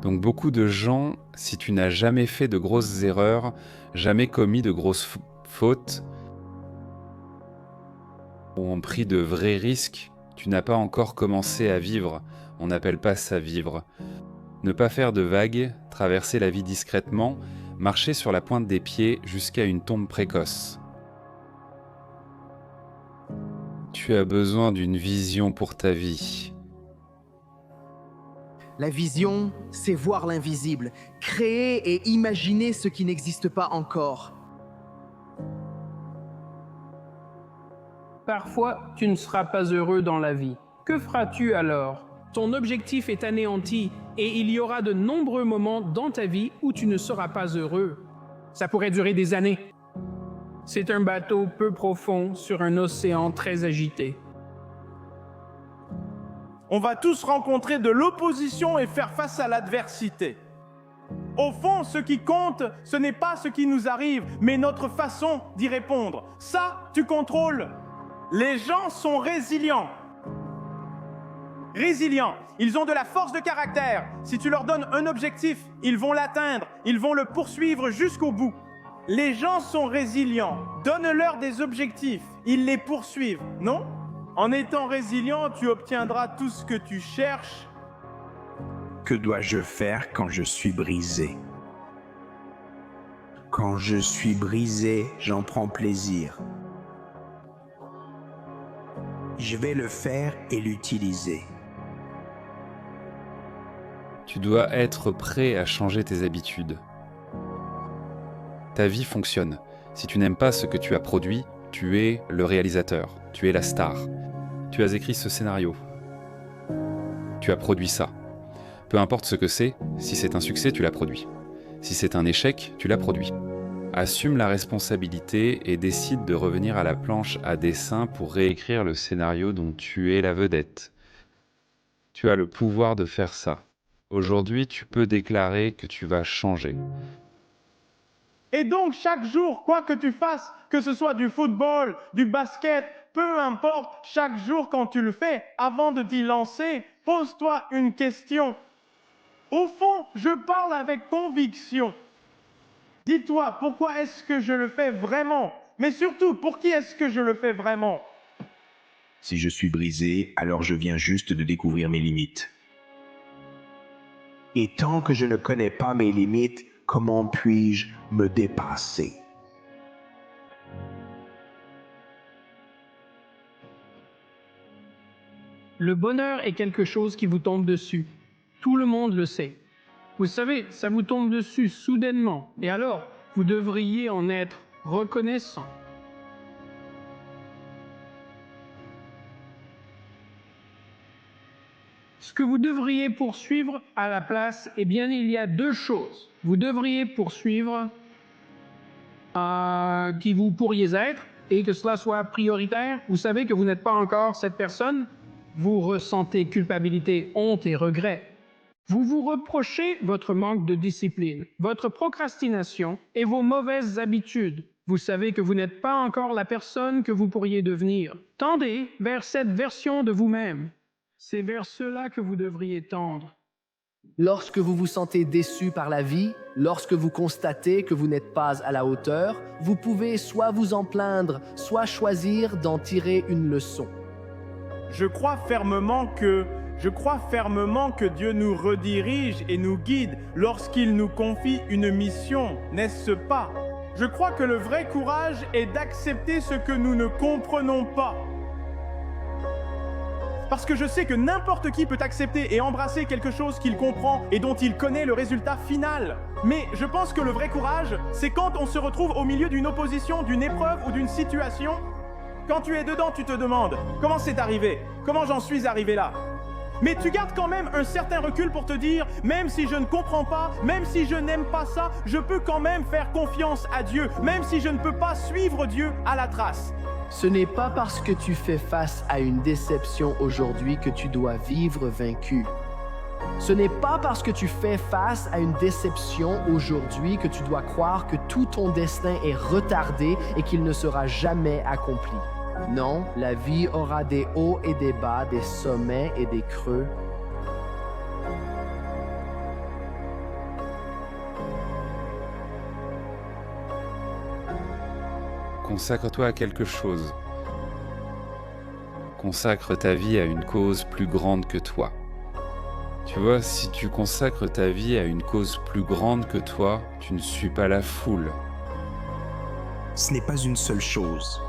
Donc beaucoup de gens, si tu n'as jamais fait de grosses erreurs, jamais commis de grosses fautes, ou ont pris de vrais risques, tu n'as pas encore commencé à vivre. On n'appelle pas ça vivre. Ne pas faire de vagues, traverser la vie discrètement, marcher sur la pointe des pieds jusqu'à une tombe précoce. Tu as besoin d'une vision pour ta vie. La vision, c'est voir l'invisible, créer et imaginer ce qui n'existe pas encore. Parfois, tu ne seras pas heureux dans la vie. Que feras-tu alors? Ton objectif est anéanti et il y aura de nombreux moments dans ta vie où tu ne seras pas heureux. Ça pourrait durer des années. C'est un bateau peu profond sur un océan très agité. On va tous rencontrer de l'opposition et faire face à l'adversité. Au fond, ce qui compte, ce n'est pas ce qui nous arrive, mais notre façon d'y répondre. Ça, tu contrôles. Les gens sont résilients. Résilients. Ils ont de la force de caractère. Si tu leur donnes un objectif, ils vont l'atteindre. Ils vont le poursuivre jusqu'au bout. Les gens sont résilients. Donne-leur des objectifs. Ils les poursuivent, non? En étant résilient, tu obtiendras tout ce que tu cherches. Que dois-je faire quand je suis brisé? Quand je suis brisé, j'en prends plaisir. je vais le faire et l'utiliser. Tu dois être prêt à changer tes habitudes. Ta vie fonctionne. Si tu n'aimes pas ce que tu as produit, tu es le réalisateur, tu es la star. Tu as écrit ce scénario. Tu as produit ça. Peu importe ce que c'est, si c'est un succès, tu l'as produit. Si c'est un échec, tu l'as produit. Assume la responsabilité et décide de revenir à la planche à dessin pour réécrire le scénario dont tu es la vedette. Tu as le pouvoir de faire ça. Aujourd'hui, tu peux déclarer que tu vas changer. Et donc, chaque jour, quoi que tu fasses, que ce soit du football, du basket, peu importe, chaque jour quand tu le fais, avant de t'y lancer, pose-toi une question. Au fond, je parle avec conviction. Dis-toi, pourquoi est-ce que je le fais vraiment? Mais surtout, pour qui est-ce que je le fais vraiment? Si je suis brisé, alors je viens juste de découvrir mes limites. Et tant que je ne connais pas mes limites, comment puis-je me dépasser? Le bonheur est quelque chose qui vous tombe dessus. Tout le monde le sait. Vous savez, ça vous tombe dessus soudainement. Et alors, vous devriez en être reconnaissant. Ce que vous devriez poursuivre à la place, eh bien, il y a deux choses. Vous devriez poursuivre qui vous pourriez être et que cela soit prioritaire. Vous savez que vous n'êtes pas encore cette personne. Vous ressentez culpabilité, honte et regret. Vous vous reprochez votre manque de discipline, votre procrastination et vos mauvaises habitudes. Vous savez que vous n'êtes pas encore la personne que vous pourriez devenir. Tendez vers cette version de vous-même. C'est vers cela que vous devriez tendre. Lorsque vous vous sentez déçu par la vie, lorsque vous constatez que vous n'êtes pas à la hauteur, vous pouvez soit vous en plaindre, soit choisir d'en tirer une leçon. Je crois fermement que Dieu nous redirige et nous guide lorsqu'il nous confie une mission, n'est-ce pas? Je crois que le vrai courage est d'accepter ce que nous ne comprenons pas. Parce que je sais que n'importe qui peut accepter et embrasser quelque chose qu'il comprend et dont il connaît le résultat final. Mais je pense que le vrai courage, c'est quand on se retrouve au milieu d'une opposition, d'une épreuve ou d'une situation. Quand tu es dedans, tu te demandes « Comment c'est arrivé? Comment j'en suis arrivé là ?» Mais tu gardes quand même un certain recul pour te dire « Même si je ne comprends pas, même si je n'aime pas ça, je peux quand même faire confiance à Dieu, même si je ne peux pas suivre Dieu à la trace. » Ce n'est pas parce que tu fais face à une déception aujourd'hui que tu dois vivre vaincu. Ce n'est pas parce que tu fais face à une déception aujourd'hui que tu dois croire que tout ton destin est retardé et qu'il ne sera jamais accompli. Non, la vie aura des hauts et des bas, des sommets et des creux. Consacre-toi à quelque chose. Consacre ta vie à une cause plus grande que toi. Tu vois, si tu consacres ta vie à une cause plus grande que toi, tu ne suis pas la foule. Ce n'est pas une seule chose.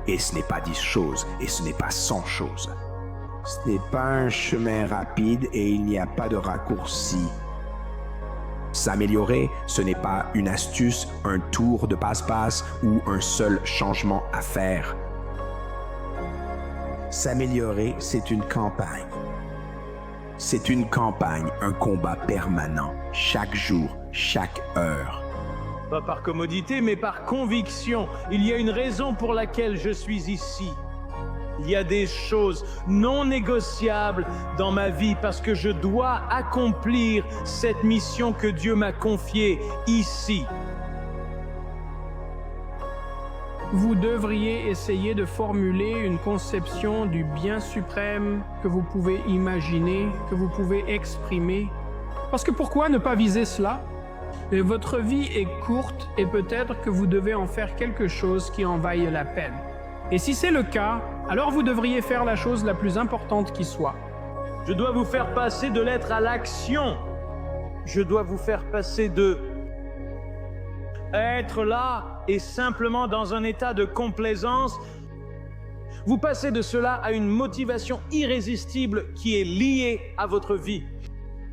Et ce n'est pas 10 choses, et ce n'est pas 100 choses. Ce n'est pas un chemin rapide et il n'y a pas de raccourci. S'améliorer, ce n'est pas une astuce, un tour de passe-passe ou un seul changement à faire. S'améliorer, c'est une campagne. C'est une campagne, un combat permanent, chaque jour, chaque heure. Pas par commodité, mais par conviction. Il y a une raison pour laquelle je suis ici. Il y a des choses non négociables dans ma vie parce que je dois accomplir cette mission que Dieu m'a confiée ici. Vous devriez essayer de formuler une conception du bien suprême que vous pouvez imaginer, que vous pouvez exprimer. Parce que pourquoi ne pas viser cela? Et votre vie est courte et peut-être que vous devez en faire quelque chose qui en vaille la peine. Et si c'est le cas, alors vous devriez faire la chose la plus importante qui soit. Je dois vous faire passer de l'être à l'action. Je dois vous faire passer de être là et simplement dans un état de complaisance Vous passez de cela à une motivation irrésistible qui est liée à votre vie.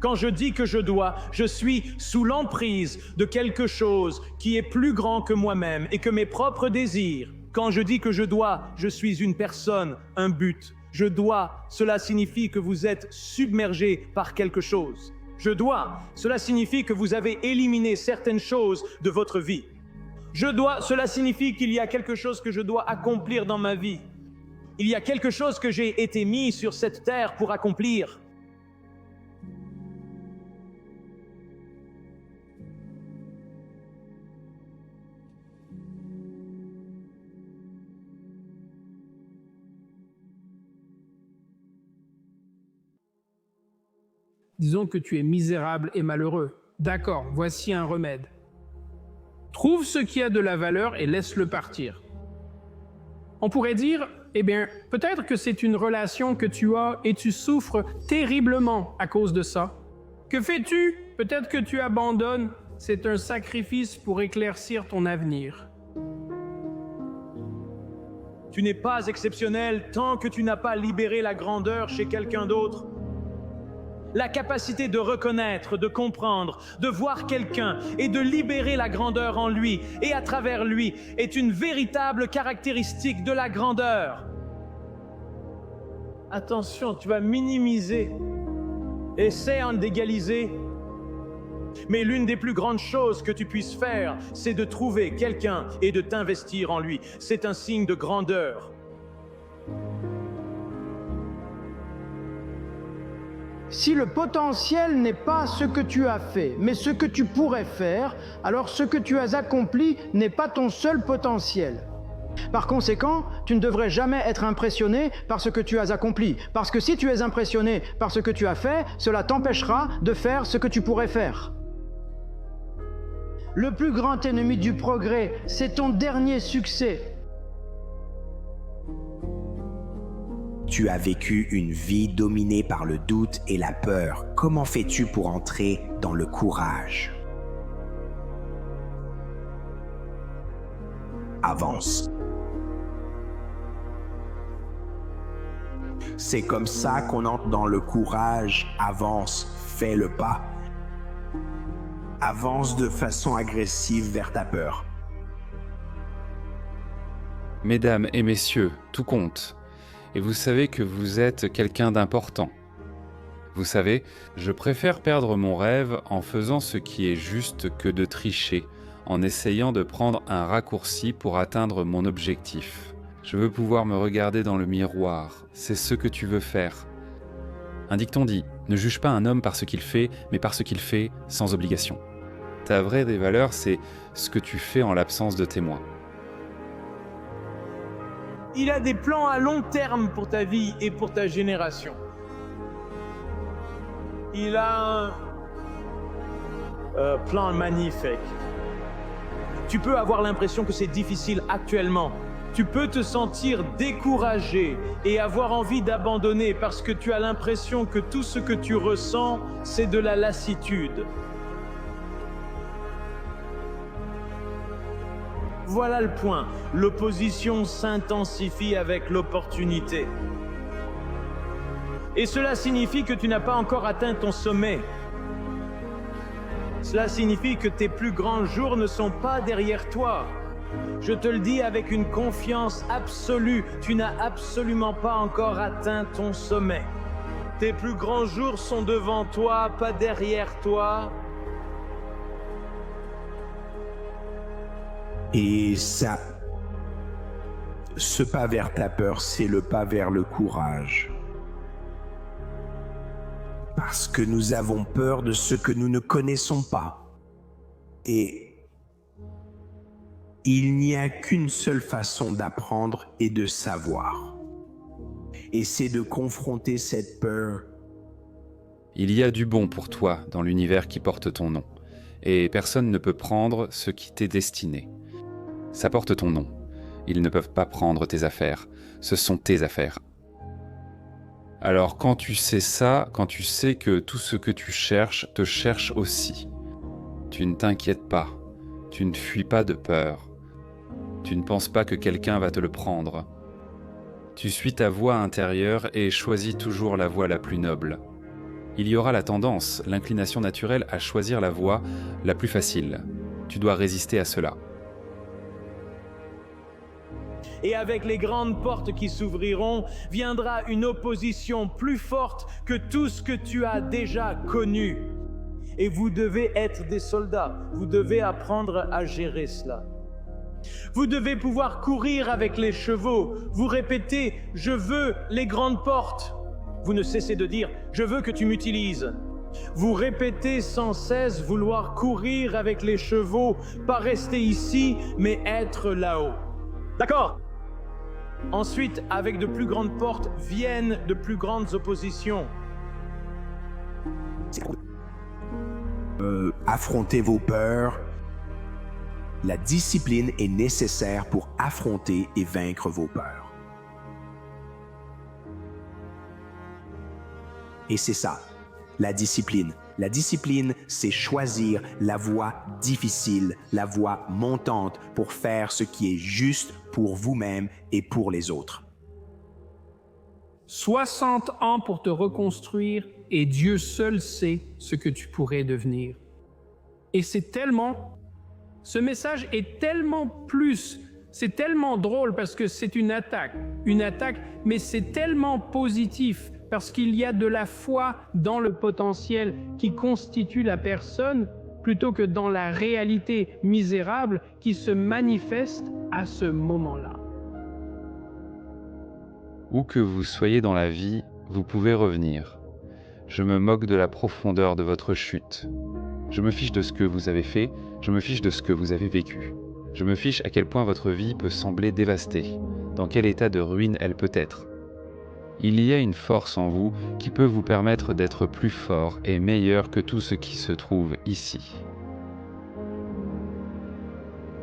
Quand je dis que je dois, je suis sous l'emprise de quelque chose qui est plus grand que moi-même et que mes propres désirs. Quand je dis que je dois, je suis une personne, un but. Je dois, cela signifie que vous êtes submergé par quelque chose. Je dois, cela signifie que vous avez éliminé certaines choses de votre vie. Je dois, cela signifie qu'il y a quelque chose que je dois accomplir dans ma vie. Il y a quelque chose que j'ai été mis sur cette terre pour accomplir. Disons que tu es misérable et malheureux. D'accord, voici un remède. Trouve ce qui a de la valeur et laisse-le partir. On pourrait dire, eh bien, peut-être que c'est une relation que tu as et tu souffres terriblement à cause de ça. Que fais-tu? Peut-être que tu abandonnes. C'est un sacrifice pour éclaircir ton avenir. Tu n'es pas exceptionnel tant que tu n'as pas libéré la grandeur chez quelqu'un d'autre. La capacité de reconnaître, de comprendre, de voir quelqu'un et de libérer la grandeur en lui et à travers lui est une véritable caractéristique de la grandeur. Attention, tu vas minimiser. Essaie d'égaliser. Mais l'une des plus grandes choses que tu puisses faire, c'est de trouver quelqu'un et de t'investir en lui. C'est un signe de grandeur. Si le potentiel n'est pas ce que tu as fait, mais ce que tu pourrais faire, alors ce que tu as accompli n'est pas ton seul potentiel. Par conséquent, tu ne devrais jamais être impressionné par ce que tu as accompli, parce que si tu es impressionné par ce que tu as fait, cela t'empêchera de faire ce que tu pourrais faire. Le plus grand ennemi du progrès, c'est ton dernier succès. Tu as vécu une vie dominée par le doute et la peur. Comment fais-tu pour entrer dans le courage? Avance. C'est comme ça qu'on entre dans le courage. Avance, fais le pas. Avance de façon agressive vers ta peur. Mesdames et messieurs, tout compte. Et vous savez que vous êtes quelqu'un d'important. Vous savez, je préfère perdre mon rêve en faisant ce qui est juste que de tricher, en essayant de prendre un raccourci pour atteindre mon objectif. Je veux pouvoir me regarder dans le miroir, c'est ce que tu veux faire. Un dicton dit, ne juge pas un homme par ce qu'il fait, mais par ce qu'il fait sans obligation. Ta vraie des valeurs, c'est ce que tu fais en l'absence de témoins. Il a des plans à long terme pour ta vie et pour ta génération. Il a un plan magnifique. Tu peux avoir l'impression que c'est difficile actuellement. Tu peux te sentir découragé et avoir envie d'abandonner parce que tu as l'impression que tout ce que tu ressens, c'est de la lassitude. Voilà le point. L'opposition s'intensifie avec l'opportunité. Et cela signifie que tu n'as pas encore atteint ton sommet. Cela signifie que tes plus grands jours ne sont pas derrière toi. Je te le dis avec une confiance absolue, tu n'as absolument pas encore atteint ton sommet. Tes plus grands jours sont devant toi, pas derrière toi. Et ça, ce pas vers ta peur, c'est le pas vers le courage. Parce que nous avons peur de ce que nous ne connaissons pas. Et il n'y a qu'une seule façon d'apprendre et de savoir. Et c'est de confronter cette peur. Il y a du bon pour toi dans l'univers qui porte ton nom. Et personne ne peut prendre ce qui t'est destiné. Ça porte ton nom. Ils ne peuvent pas prendre tes affaires. Ce sont tes affaires. Alors quand tu sais ça, quand tu sais que tout ce que tu cherches te cherche aussi, tu ne t'inquiètes pas, tu ne fuis pas de peur, tu ne penses pas que quelqu'un va te le prendre. Tu suis ta voie intérieure et choisis toujours la voie la plus noble. Il y aura la tendance, l'inclination naturelle à choisir la voie la plus facile. Tu dois résister à cela. Et avec les grandes portes qui s'ouvriront, viendra une opposition plus forte que tout ce que tu as déjà connu. Et vous devez être des soldats, vous devez apprendre à gérer cela. Vous devez pouvoir courir avec les chevaux, vous répétez « Je veux les grandes portes ». Vous ne cessez de dire « Je veux que tu m'utilises ». Vous répétez sans cesse vouloir courir avec les chevaux, pas rester ici, mais être là-haut. D'accord ? Ensuite, avec de plus grandes portes, viennent de plus grandes oppositions. Affrontez vos peurs. La discipline est nécessaire pour affronter et vaincre vos peurs. Et c'est ça, la discipline. La discipline, c'est choisir la voie difficile, la voie montante pour faire ce qui est juste pour vous-même et pour les autres. 60 ans pour te reconstruire et Dieu seul sait ce que tu pourrais devenir. Et c'est tellement... Ce message est tellement plus... C'est tellement drôle parce que c'est une attaque, mais c'est tellement positif parce qu'il y a de la foi dans le potentiel qui constitue la personne plutôt que dans la réalité misérable qui se manifeste à ce moment-là. Où que vous soyez dans la vie, vous pouvez revenir. Je me moque de la profondeur de votre chute. Je me fiche de ce que vous avez fait, je me fiche de ce que vous avez vécu. Je me fiche à quel point votre vie peut sembler dévastée, dans quel état de ruine elle peut être. Il y a une force en vous qui peut vous permettre d'être plus fort et meilleur que tout ce qui se trouve ici.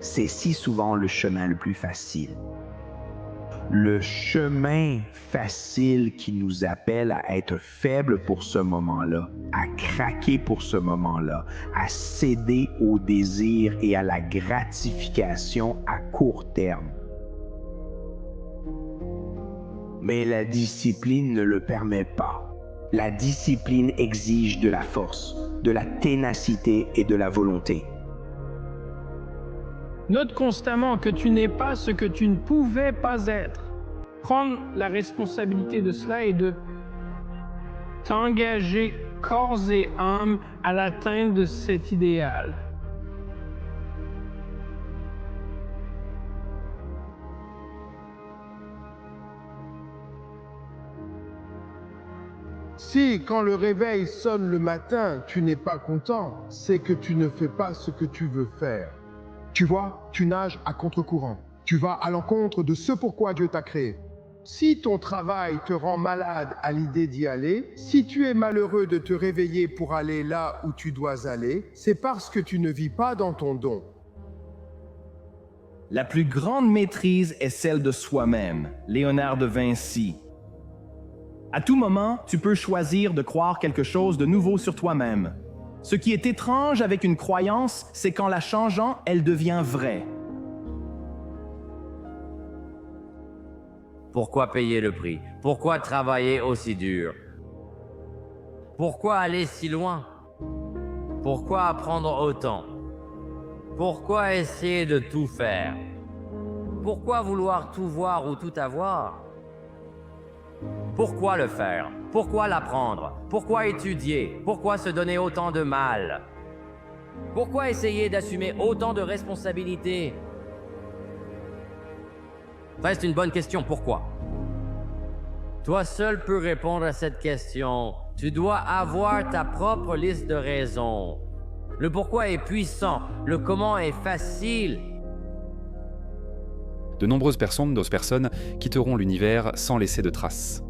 C'est si souvent le chemin le plus facile. Le chemin facile qui nous appelle à être faibles pour ce moment-là, à craquer pour ce moment-là, à céder au désir et à la gratification à court terme. Mais la discipline ne le permet pas. La discipline exige de la force, de la ténacité et de la volonté. Note constamment que tu n'es pas ce que tu ne pouvais pas être. Prendre la responsabilité de cela et de t'engager corps et âme à l'atteinte de cet idéal. Si, quand le réveil sonne le matin, tu n'es pas content, c'est que tu ne fais pas ce que tu veux faire. Tu vois, tu nages à contre-courant. Tu vas à l'encontre de ce pourquoi Dieu t'a créé. Si ton travail te rend malade à l'idée d'y aller, si tu es malheureux de te réveiller pour aller là où tu dois aller, c'est parce que tu ne vis pas dans ton don. La plus grande maîtrise est celle de soi-même. Léonard de Vinci. À tout moment, tu peux choisir de croire quelque chose de nouveau sur toi-même. Ce qui est étrange avec une croyance, c'est qu'en la changeant, elle devient vraie. Pourquoi payer le prix? Pourquoi travailler aussi dur? Pourquoi aller si loin? Pourquoi apprendre autant? Pourquoi essayer de tout faire? Pourquoi vouloir tout voir ou tout avoir? Pourquoi le faire? Pourquoi l'apprendre? Pourquoi étudier? Pourquoi se donner autant de mal? Pourquoi essayer d'assumer autant de responsabilités? Reste une bonne question, pourquoi? Toi seul peux répondre à cette question. Tu dois avoir ta propre liste de raisons. Le pourquoi est puissant, le comment est facile. De nombreuses personnes quitteront l'univers sans laisser de traces.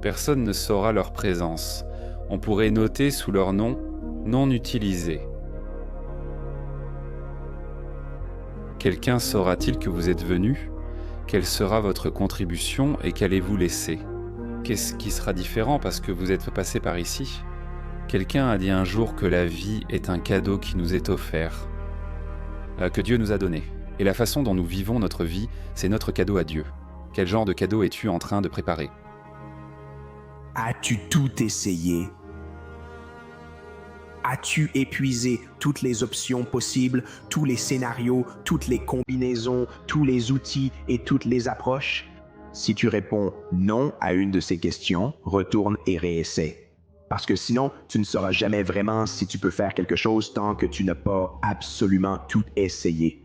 Personne ne saura leur présence. On pourrait noter sous leur nom « non utilisé ». Quelqu'un saura-t-il que vous êtes venu? Quelle sera votre contribution et qu'allez-vous laisser? Qu'est-ce qui sera différent parce que vous êtes passé par ici? Quelqu'un a dit un jour que la vie est un cadeau qui nous est offert, que Dieu nous a donné. Et la façon dont nous vivons notre vie, c'est notre cadeau à Dieu. Quel genre de cadeau es-tu en train de préparer? As-tu tout essayé? As-tu épuisé toutes les options possibles, tous les scénarios, toutes les combinaisons, tous les outils et toutes les approches? Si tu réponds non à une de ces questions, retourne et réessaie. Parce que sinon, tu ne sauras jamais vraiment si tu peux faire quelque chose tant que tu n'as pas absolument tout essayé.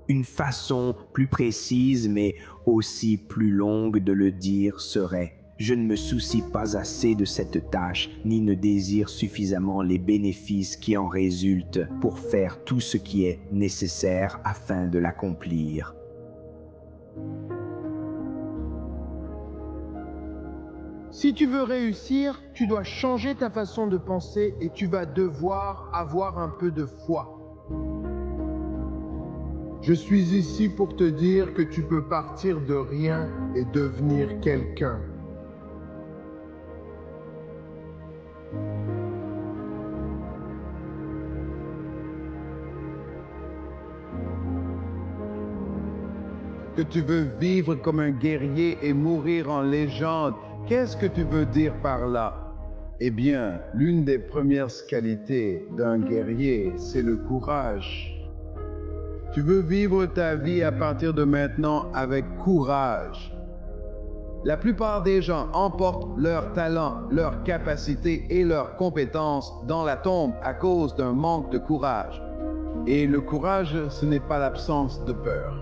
Une façon plus précise mais aussi plus longue de le dire serait: je ne me soucie pas assez de cette tâche, ni ne désire suffisamment les bénéfices qui en résultent pour faire tout ce qui est nécessaire afin de l'accomplir. Si tu veux réussir, tu dois changer ta façon de penser et tu vas devoir avoir un peu de foi. Je suis ici pour te dire que tu peux partir de rien et devenir quelqu'un. Que tu veux vivre comme un guerrier et mourir en légende. Qu'est-ce que tu veux dire par là? Eh bien, l'une des premières qualités d'un guerrier, c'est le courage. Tu veux vivre ta vie à partir de maintenant avec courage. La plupart des gens emportent leur talent, leurs capacités et leurs compétences dans la tombe à cause d'un manque de courage. Et le courage, ce n'est pas l'absence de peur.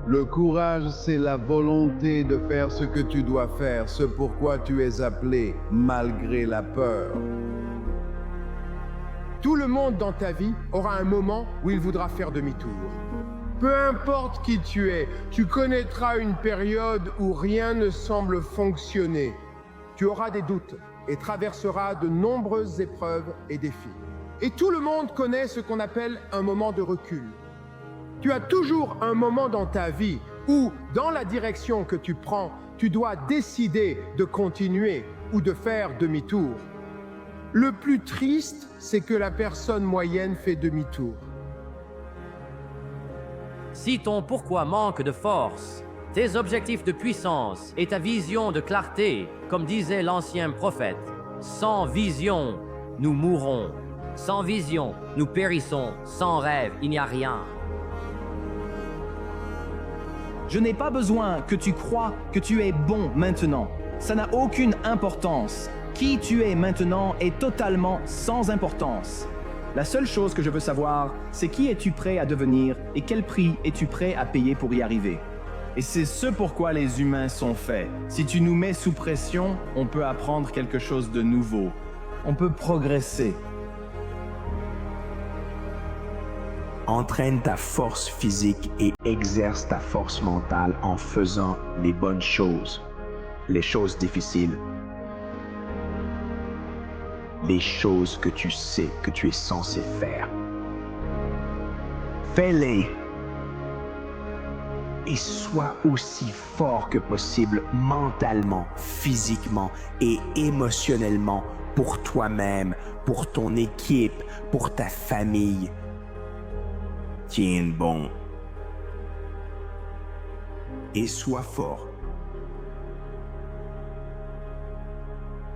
Le courage, c'est la volonté de faire ce que tu dois faire, ce pourquoi tu es appelé, malgré la peur. Tout le monde dans ta vie aura un moment où il voudra faire demi-tour. Peu importe qui tu es, tu connaîtras une période où rien ne semble fonctionner. Tu auras des doutes et traverseras de nombreuses épreuves et défis. Et tout le monde connaît ce qu'on appelle un moment de recul. Tu as toujours un moment dans ta vie où, dans la direction que tu prends, tu dois décider de continuer ou de faire demi-tour. Le plus triste, c'est que la personne moyenne fait demi-tour. Si ton pourquoi manque de force, tes objectifs de puissance et ta vision de clarté, comme disait l'ancien prophète, sans vision, nous mourrons. Sans vision, nous périssons. Sans rêve, il n'y a rien. Je n'ai pas besoin que tu crois que tu es bon maintenant. Ça n'a aucune importance. Qui tu es maintenant est totalement sans importance. La seule chose que je veux savoir, c'est qui es-tu prêt à devenir et quel prix es-tu prêt à payer pour y arriver. Et c'est ce pourquoi les humains sont faits. Si tu nous mets sous pression, on peut apprendre quelque chose de nouveau. On peut progresser. Entraîne ta force physique et exerce ta force mentale en faisant les bonnes choses, les choses difficiles, les choses que tu sais que tu es censé faire. Fais-les et sois aussi fort que possible mentalement, physiquement et émotionnellement pour toi-même, pour ton équipe, pour ta famille. Tiens bon. Et sois fort.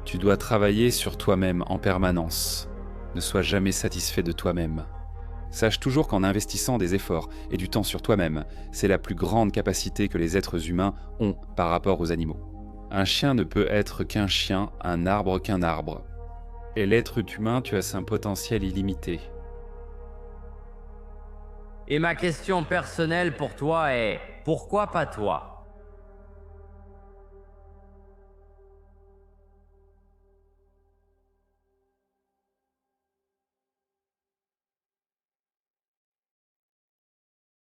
Tu dois travailler sur toi-même en permanence. Ne sois jamais satisfait de toi-même. Sache toujours qu'en investissant des efforts et du temps sur toi-même, c'est la plus grande capacité que les êtres humains ont par rapport aux animaux. Un chien ne peut être qu'un chien, un arbre qu'un arbre. Et l'être humain, tu as un potentiel illimité. Et ma question personnelle pour toi est, pourquoi pas toi?